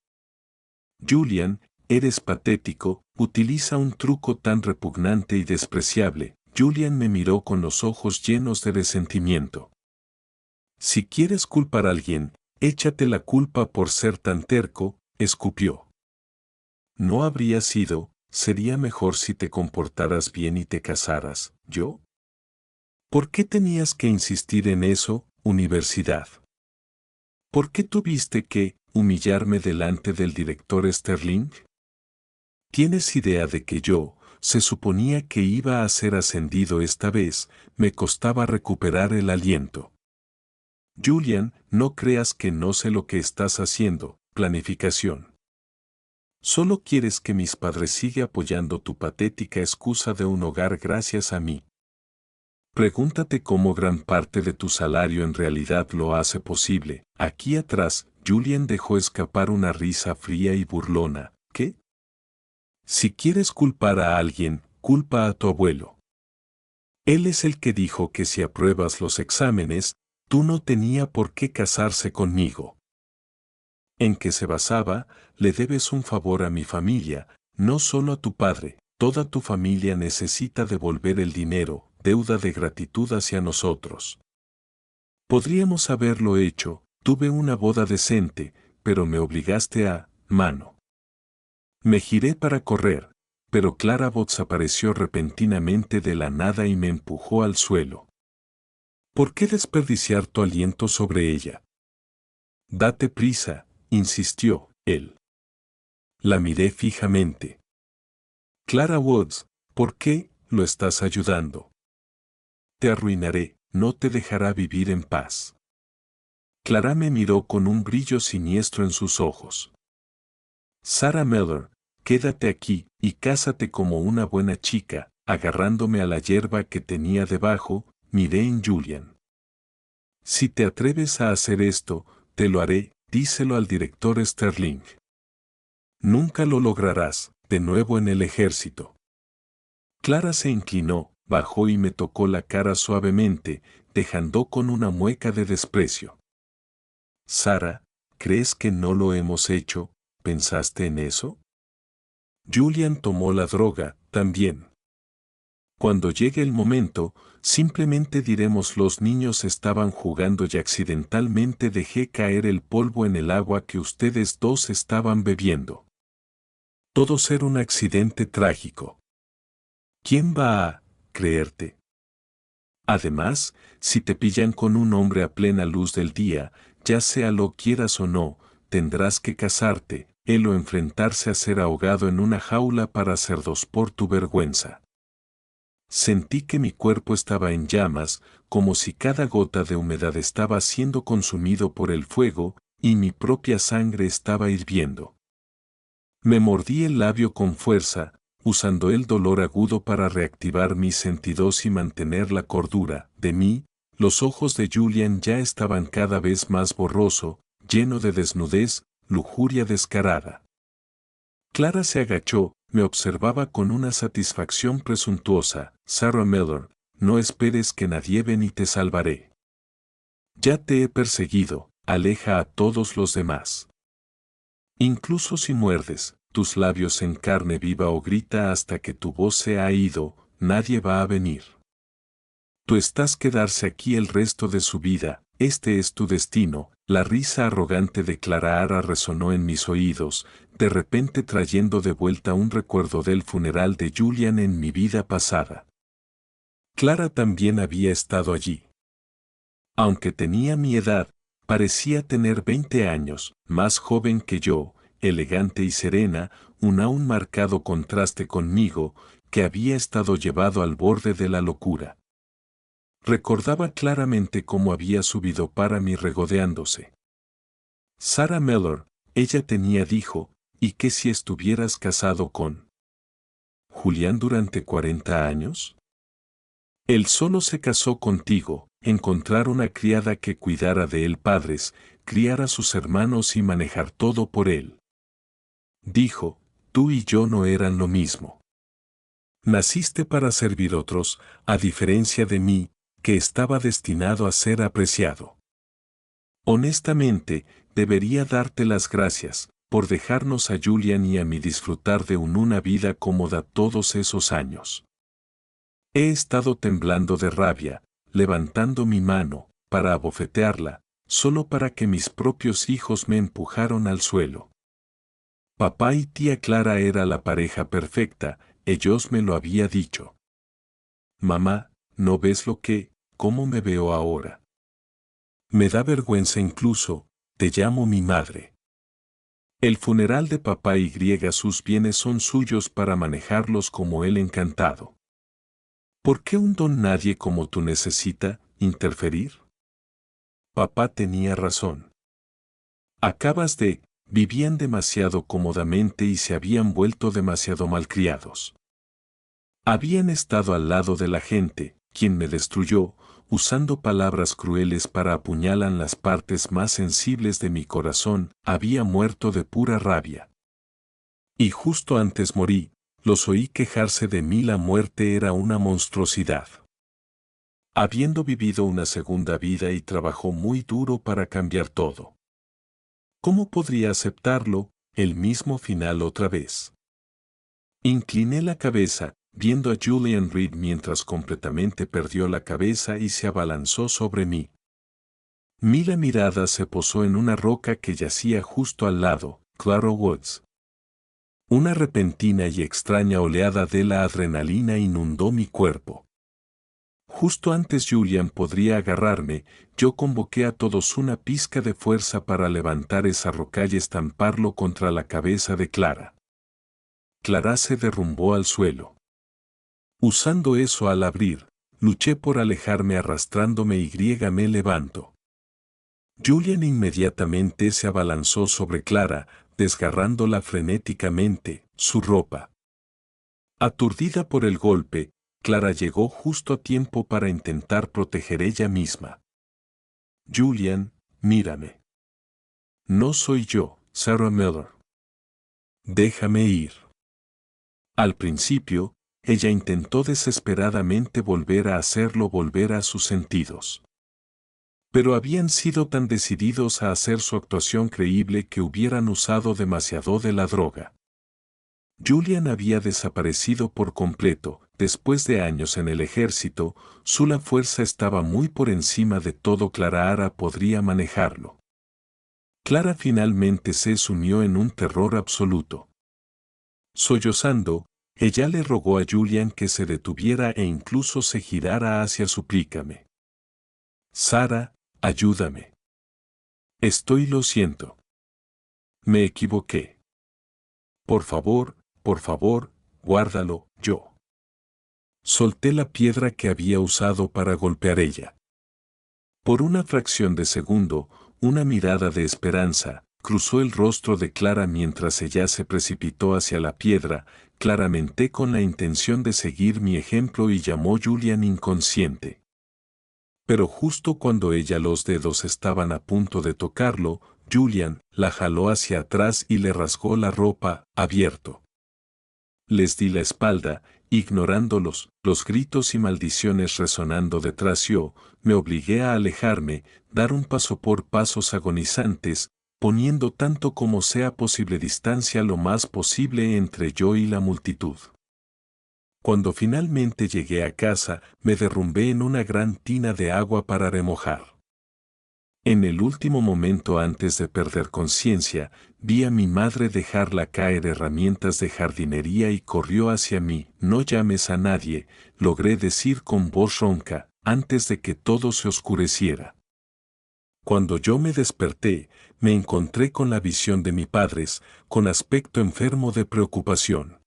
Speaker 1: Julian, eres patético, utiliza un truco tan repugnante y despreciable. Julian me miró con los ojos llenos de resentimiento. Si quieres culpar a alguien, échate la culpa por ser tan terco, escupió. No habría sido, sería mejor si te comportaras bien y te casaras, ¿yo? ¿Por qué tenías que insistir en eso, universidad? ¿Por qué tuviste que humillarme delante del director Sterling? ¿Tienes idea de que yo, se suponía que iba a ser ascendido esta vez, me costaba recuperar el aliento? Julian, no creas que no sé lo que estás haciendo, planificación. Solo quieres que mis padres sigan apoyando tu patética excusa de un hogar gracias a mí. Pregúntate cómo gran parte de tu salario en realidad lo hace posible. Aquí atrás, Julian dejó escapar una risa fría y burlona. ¿Qué? Si quieres culpar a alguien, culpa a tu abuelo. Él es el que dijo que si apruebas los exámenes, tú no tenía por qué casarse conmigo. ¿En qué se basaba? Le debes un favor a mi familia, no solo a tu padre. Toda tu familia necesita devolver el dinero, deuda de gratitud hacia nosotros. Podríamos haberlo hecho, tuve una boda decente, pero me obligaste a, mano. Me giré para correr, pero Clara Botts apareció repentinamente de la nada y me empujó al suelo. ¿Por qué desperdiciar tu aliento sobre ella? Date prisa, insistió él. La miré fijamente. Clara Woods, ¿por qué lo estás ayudando? Te arruinaré, no te dejará vivir en paz. Clara me miró con un brillo siniestro en sus ojos. Sarah Miller, quédate aquí y cásate como una buena chica. Agarrándome a la hierba que tenía debajo, miré en Julian. Si te atreves a hacer esto, te lo haré, díselo al director Sterling. Nunca lo lograrás, de nuevo en el ejército. Clara se inclinó, bajó y me tocó la cara suavemente, dejando con una mueca de desprecio. Sara, ¿Crees que no lo hemos hecho? ¿Pensaste en eso? Julian tomó la droga, también. Cuando llegue el momento, simplemente diremos los niños estaban jugando y accidentalmente dejé caer el polvo en el agua que ustedes dos estaban bebiendo. Todo ser un accidente trágico. ¿Quién va a creerte? Además, si te pillan con un hombre a plena luz del día, ya sea lo quieras o no, tendrás que casarte, él o enfrentarse a ser ahogado en una jaula para cerdos por tu vergüenza. Sentí que mi cuerpo estaba en llamas, como si cada gota de humedad estaba siendo consumido por el fuego, y mi propia sangre estaba hirviendo. Me mordí el labio con fuerza, usando el dolor agudo para reactivar mis sentidos y mantener la cordura. De mí, los ojos de Julian ya estaban cada vez más borroso, lleno de desnudez, lujuria descarada. Clara se agachó, me observaba con una satisfacción presuntuosa. Sarah Miller, no esperes que nadie venga y te salvaré. Ya te he perseguido, aleja a todos los demás. Incluso si muerdes tus labios en carne viva o grita hasta que tu voz se ha ido, nadie va a venir. Tú estás quedarse aquí el resto de su vida, este es tu destino. La risa arrogante de Clara Ara resonó en mis oídos, de repente trayendo de vuelta un recuerdo del funeral de Julian en mi vida pasada. Clara también había estado allí. Aunque tenía mi edad, parecía tener 20 años, más joven que yo, elegante y serena, un aún marcado contraste conmigo, que había estado llevado al borde de la locura. Recordaba claramente cómo había subido para mí regodeándose. Sarah Miller, ella tenía dijo, ¿y qué si estuvieras casado con Julián durante 40 años? Él solo se casó contigo, encontrar una criada que cuidara de él padres, criar a sus hermanos y manejar todo por él. Dijo, tú y yo no eran lo mismo. Naciste para servir otros, a diferencia de mí, que estaba destinado a ser apreciado. Honestamente, debería darte las gracias, por dejarnos a Julian y a mí disfrutar de una vida cómoda todos esos años. He estado temblando de rabia, levantando mi mano, para abofetearla, solo para que mis propios hijos me empujaron al suelo. Papá y tía Clara era la pareja perfecta, ellos me lo había dicho. Mamá, ¿no ves cómo me veo ahora? Me da vergüenza incluso, te llamo mi madre. El funeral de papá y sus bienes son suyos para manejarlos como él encantado. ¿Por qué un don nadie como tú necesita interferir? Papá tenía razón. Vivían demasiado cómodamente y se habían vuelto demasiado malcriados. Habían estado al lado de la gente, quien me destruyó, usando palabras crueles para apuñalar las partes más sensibles de mi corazón, había muerto de pura rabia. Y justo antes morí, los oí quejarse de mí, la muerte era una monstruosidad. Habiendo vivido una segunda vida y trabajó muy duro para cambiar todo. ¿Cómo podría aceptarlo, el mismo final otra vez? Incliné la cabeza, viendo a Julian Reed mientras completamente perdió la cabeza y se abalanzó sobre mí. Mi mirada se posó en una roca que yacía justo al lado, Claro Woods. Una repentina y extraña oleada de la adrenalina inundó mi cuerpo. Justo antes Julian podría agarrarme, yo convoqué a todos una pizca de fuerza para levantar esa roca y estamparlo contra la cabeza de Clara. Clara se derrumbó al suelo. Usando eso al abrir, luché por alejarme arrastrándome y me levanto. Julian inmediatamente se abalanzó sobre Clara, desgarrándola frenéticamente, su ropa. Aturdida por el golpe, Clara llegó justo a tiempo para intentar proteger ella misma. Julian, mírame. No soy yo, Sarah Miller. Déjame ir. Al principio, ella intentó desesperadamente volver a hacerlo volver a sus sentidos. Pero habían sido tan decididos a hacer su actuación creíble que hubieran usado demasiado de la droga. Julian había desaparecido por completo. Después de años en el ejército, su fuerza estaba muy por encima de todo. Clara podría manejarlo. Clara finalmente se sumió en un terror absoluto. Sollozando, ella le rogó a Julian que se detuviera e incluso se girara hacia suplícame. Sara, ayúdame. Lo siento. Me equivoqué. Por favor, guárdalo, yo. Solté la piedra que había usado para golpear ella. Por una fracción de segundo, una mirada de esperanza cruzó el rostro de Clara mientras ella se precipitó hacia la piedra, claramente con la intención de seguir mi ejemplo, y llamó Julian inconsciente. Pero justo cuando los dedos estaban a punto de tocarlo, Julian la jaló hacia atrás y le rasgó la ropa, abierto. Les di la espalda, ignorándolos, los gritos y maldiciones resonando detrás. Yo me obligué a alejarme, dar un paso por pasos agonizantes, poniendo tanto como sea posible distancia lo más posible entre yo y la multitud. Cuando finalmente llegué a casa, me derrumbé en una gran tina de agua para remojar. En el último momento antes de perder conciencia, vi a mi madre dejarla caer herramientas de jardinería y corrió hacia mí. No llames a nadie, logré decir con voz ronca, antes de que todo se oscureciera. Cuando yo me desperté, me encontré con la visión de mi padre, con aspecto enfermo de preocupación.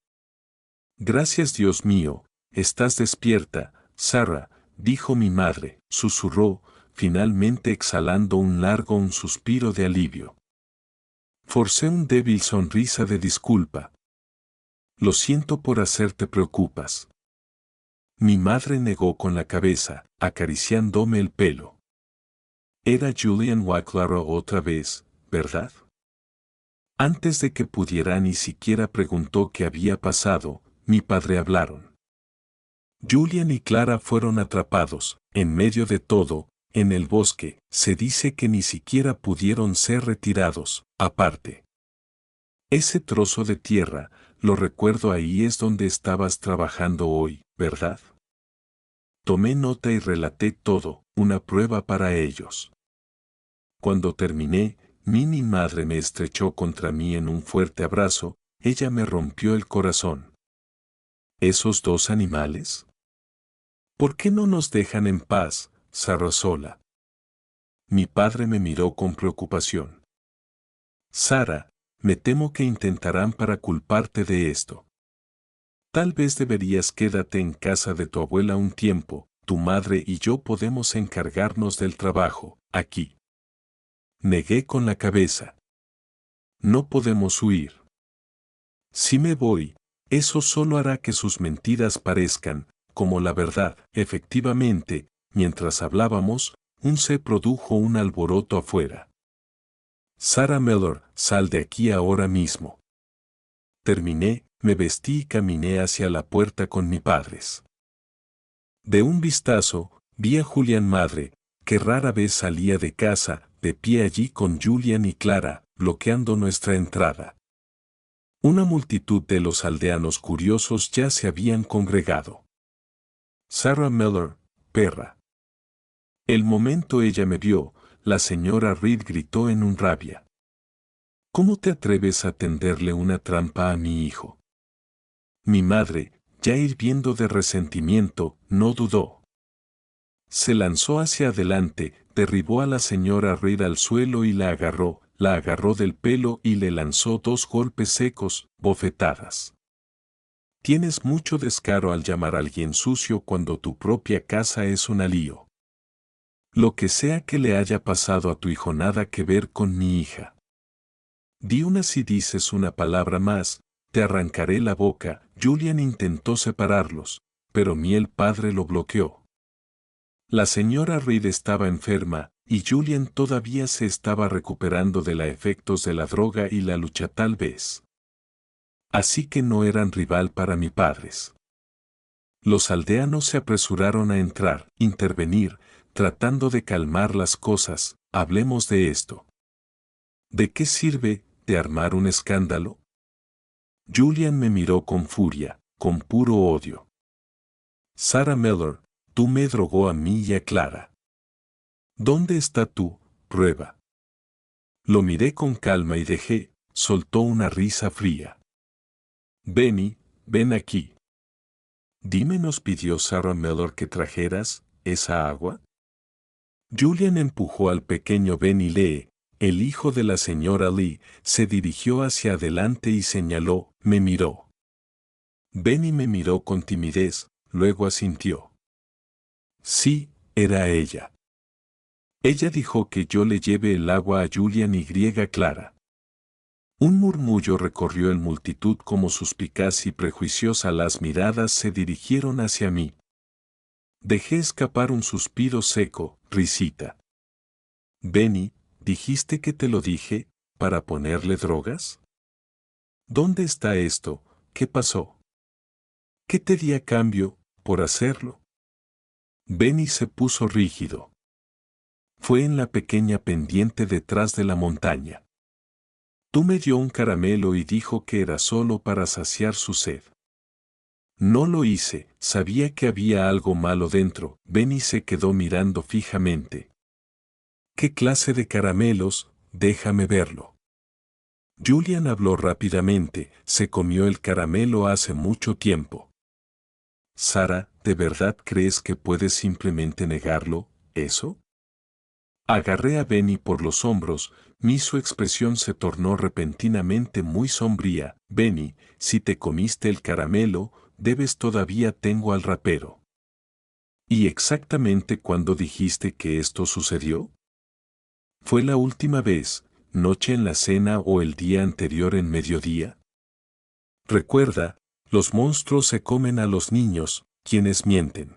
Speaker 1: Gracias, Dios mío, estás despierta, Sara, dijo mi madre, susurró, finalmente exhalando un suspiro de alivio. Forcé un débil sonrisa de disculpa. Lo siento por hacerte preocupas. Mi madre negó con la cabeza, acariciándome el pelo. Era Julian Wacklow otra vez, ¿verdad? Antes de que pudiera ni siquiera preguntó qué había pasado, mi padre hablaron. Julian y Clara fueron atrapados, en medio de todo, en el bosque. Se dice que ni siquiera pudieron ser retirados, aparte. Ese trozo de tierra, lo recuerdo, ahí es donde estabas trabajando hoy, ¿verdad? Tomé nota y relaté todo, una prueba para ellos. Cuando terminé, mi madre me estrechó contra mí en un fuerte abrazo. Ella me rompió el corazón. ¿Esos dos animales? ¿Por qué no nos dejan en paz, Sarasola? Mi padre me miró con preocupación. Sara, me temo que intentarán para culparte de esto. Tal vez deberías quédate en casa de tu abuela un tiempo. Tu madre y yo podemos encargarnos del trabajo, aquí. Negué con la cabeza. No podemos huir. Si me voy, eso solo hará que sus mentiras parezcan como la verdad. Efectivamente, mientras hablábamos, se produjo un alboroto afuera. Sarah Miller, sal de aquí ahora mismo. Terminé, me vestí y caminé hacia la puerta con mi padre. De un vistazo, vi a Julian madre, que rara vez salía de casa, de pie allí con Julian y Clara, bloqueando nuestra entrada. Una multitud de los aldeanos curiosos ya se habían congregado. Sarah Miller, perra. El momento ella me vio, la señora Reed gritó en un rabia. ¿Cómo te atreves a tenderle una trampa a mi hijo? Mi madre, ya hirviendo de resentimiento, no dudó. Se lanzó hacia adelante, derribó a la señora Reed al suelo y la agarró del pelo y le lanzó 2 golpes secos, bofetadas. Tienes mucho descaro al llamar a alguien sucio cuando tu propia casa es un lío. Lo que sea que le haya pasado a tu hijo nada que ver con mi hija. Di una si dices una palabra más, te arrancaré la boca. Julian intentó separarlos, pero el padre lo bloqueó. La señora Reed estaba enferma, y Julian todavía se estaba recuperando de los efectos de la droga y la lucha tal vez. Así que no eran rival para mi padre. Los aldeanos se apresuraron a intervenir, tratando de calmar las cosas, hablemos de esto. ¿De qué sirve de armar un escándalo? Julian me miró con furia, con puro odio. Sarah Miller, tú me drogó a mí y a Clara. ¿Dónde está tu prueba? Lo miré con calma y dejé, soltó una risa fría. Benny, ven aquí. Dime, ¿nos pidió Sarah Miller que trajeras esa agua? Julian empujó al pequeño Benny Lee, el hijo de la señora Lee, se dirigió hacia adelante y señaló, me miró. Benny me miró con timidez, luego asintió. Sí, era ella. Ella dijo que yo le lleve el agua a Julian y Clara. Un murmullo recorrió el multitud como suspicaz y prejuiciosa. Las miradas se dirigieron hacia mí. Dejé escapar un suspiro seco, risita. Benny, ¿dijiste que te lo dije, para ponerle drogas? ¿Dónde está esto? ¿Qué pasó? ¿Qué te di a cambio, por hacerlo? Benny se puso rígido. Fue en la pequeña pendiente detrás de la montaña. Tú me dio un caramelo y dijo que era solo para saciar su sed. No lo hice, sabía que había algo malo dentro. Benny se quedó mirando fijamente. ¿Qué clase de caramelos? Déjame verlo. Julian habló rápidamente, se comió el caramelo hace mucho tiempo. Sarah, ¿de verdad crees que puedes simplemente negarlo, eso? Agarré a Benny por los hombros, su expresión se tornó repentinamente muy sombría. Benny, si te comiste el caramelo, debes todavía tengo al rapero. ¿Y exactamente cuándo dijiste que esto sucedió? ¿Fue la última vez, noche en la cena o el día anterior en mediodía? Recuerda, los monstruos se comen a los niños, quienes mienten.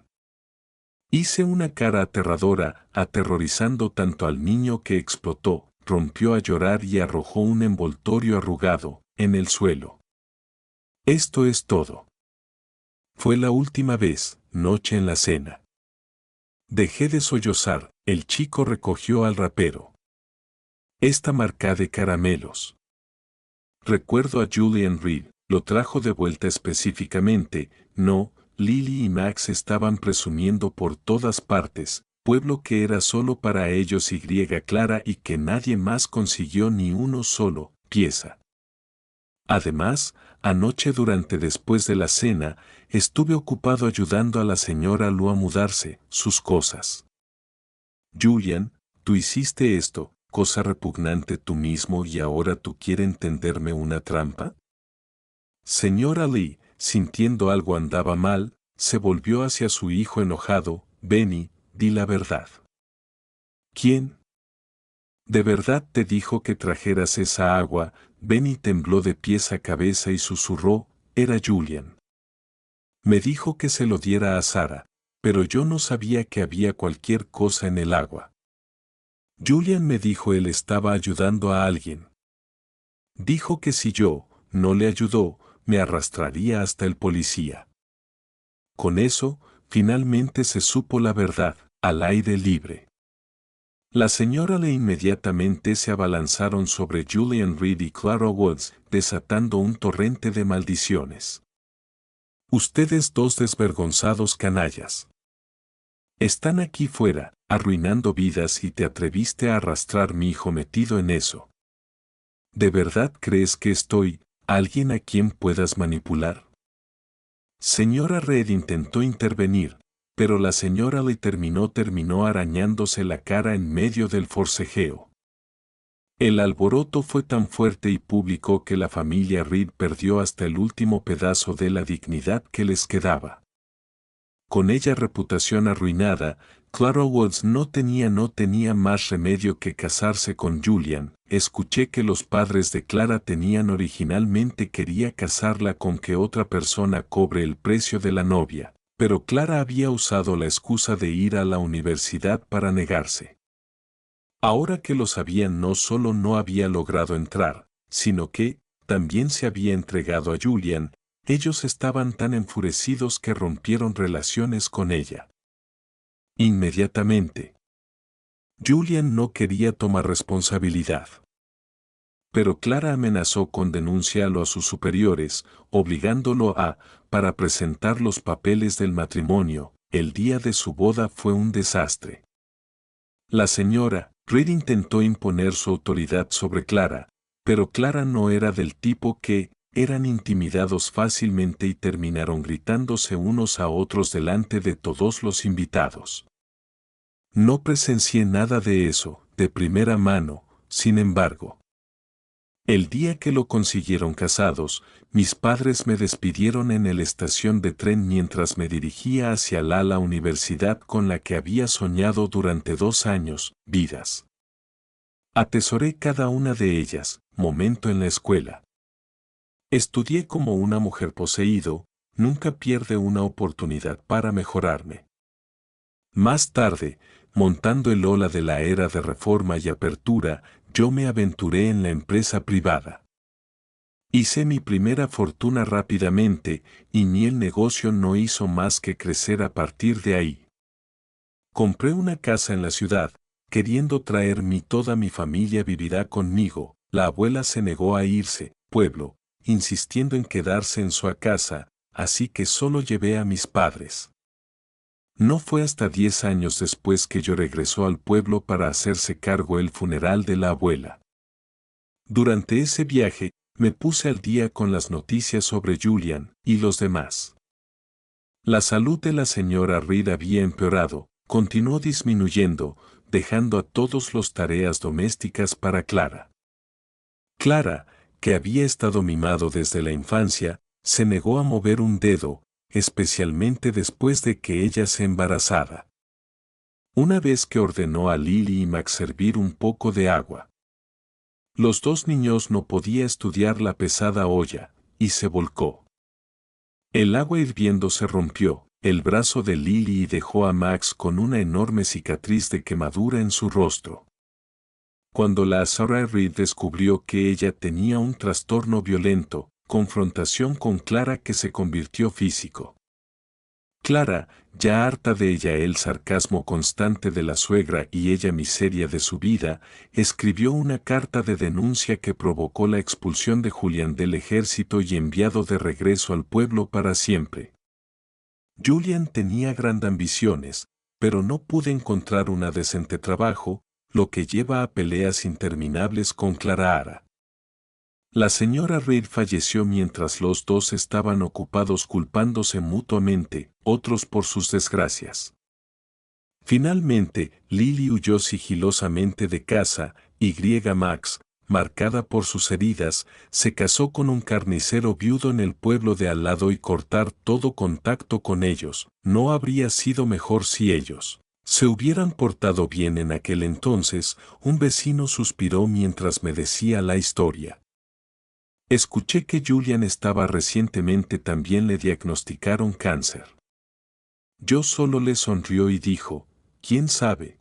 Speaker 1: Hice una cara aterradora, aterrorizando tanto al niño que explotó, rompió a llorar y arrojó un envoltorio arrugado, en el suelo. Esto es todo. Fue la última vez, noche en la cena. Dejé de sollozar, el chico recogió al rapero. Esta marca de caramelos. Recuerdo a Julian Reed, lo trajo de vuelta específicamente, no, Lily y Max estaban presumiendo por todas partes, pueblo que era solo para ellos y Clara y que nadie más consiguió ni uno solo, pieza. Además, anoche después de la cena, estuve ocupado ayudando a la señora Lu a mudarse, sus cosas. Julian, tú hiciste esto, cosa repugnante tú mismo y ahora tú quieres tenderme una trampa? Señora Lee, sintiendo algo andaba mal, se volvió hacia su hijo enojado. Benny, di la verdad. ¿Quién? ¿De verdad te dijo que trajeras esa agua? Benny tembló de pies a cabeza y susurró, era Julian. Me dijo que se lo diera a Sarah, pero yo no sabía que había cualquier cosa en el agua. Julian me dijo él estaba ayudando a alguien. Dijo que si yo no le ayudó, me arrastraría hasta el policía. Con eso, finalmente se supo la verdad, al aire libre. La señora Lee inmediatamente se abalanzaron sobre Julian Reed y Clara Woods, desatando un torrente de maldiciones. Ustedes dos desvergonzados canallas. Están aquí fuera, arruinando vidas y te atreviste a arrastrar mi hijo metido en eso. ¿De verdad crees que estoy, alguien a quien puedas manipular? Señora Reed intentó intervenir, pero la señora Lee terminó arañándose la cara en medio del forcejeo. El alboroto fue tan fuerte y público que la familia Reed perdió hasta el último pedazo de la dignidad que les quedaba. Con ella reputación arruinada, Clara Woods no tenía más remedio que casarse con Julian. Escuché que los padres de Clara tenían originalmente quería casarla con que otra persona cobre el precio de la novia, pero Clara había usado la excusa de ir a la universidad para negarse. Ahora que lo sabían, no solo no había logrado entrar, sino que también se había entregado a Julian. Ellos estaban tan enfurecidos que rompieron relaciones con ella. Inmediatamente. Julian no quería tomar responsabilidad. Pero Clara amenazó con denunciarlo a sus superiores, obligándolo para presentar los papeles del matrimonio. El día de su boda fue un desastre. La señora Reed intentó imponer su autoridad sobre Clara, pero Clara no era del tipo que eran intimidados fácilmente y terminaron gritándose unos a otros delante de todos los invitados. No presencié nada de eso, de primera mano, sin embargo. El día que lo consiguieron casados, mis padres me despidieron en la estación de tren mientras me dirigía hacia la universidad con la que había soñado durante 2 años, vidas. Atesoré cada una de ellas, momento en la escuela. Estudié como una mujer poseído, nunca pierde una oportunidad para mejorarme. Más tarde, montando el ola de la era de reforma y apertura, yo me aventuré en la empresa privada. Hice mi primera fortuna rápidamente, y ni el negocio no hizo más que crecer a partir de ahí. Compré una casa en la ciudad, queriendo traer toda mi familia vivirá conmigo. La abuela se negó a irse, pueblo, insistiendo en quedarse en su casa, así que solo llevé a mis padres. No fue hasta 10 años después que yo regresó al pueblo para hacerse cargo el funeral de la abuela. Durante ese viaje, me puse al día con las noticias sobre Julian y los demás. La salud de la señora Reed había empeorado, continuó disminuyendo, dejando a todos las tareas domésticas para Clara. Clara, que había estado mimado desde la infancia, se negó a mover un dedo, especialmente después de que ella se embarazara. Una vez que ordenó a Lily y Max servir un poco de agua. Los 2 niños no podían estudiar la pesada olla, y se volcó. El agua hirviendo se rompió, el brazo de Lily y dejó a Max con una enorme cicatriz de quemadura en su rostro. Cuando la Sarah Reed descubrió que ella tenía un trastorno violento, confrontación con Clara que se convirtió físico. Clara, ya harta de ella el sarcasmo constante de la suegra y ella miseria de su vida, escribió una carta de denuncia que provocó la expulsión de Julian del ejército y enviado de regreso al pueblo para siempre. Julian tenía grandes ambiciones, pero no pude encontrar un decente trabajo, lo que lleva a peleas interminables con Clara. La señora Reed falleció mientras los dos estaban ocupados culpándose mutuamente, otros por sus desgracias. Finalmente, Lily huyó sigilosamente de casa, y Max, marcada por sus heridas, se casó con un carnicero viudo en el pueblo de al lado y cortar todo contacto con ellos. No habría sido mejor si ellos se hubieran portado bien en aquel entonces. Un vecino suspiró mientras me decía la historia. Escuché que Julian estaba recientemente también le diagnosticaron cáncer. Yo solo le sonrió y dijo, ¿quién sabe?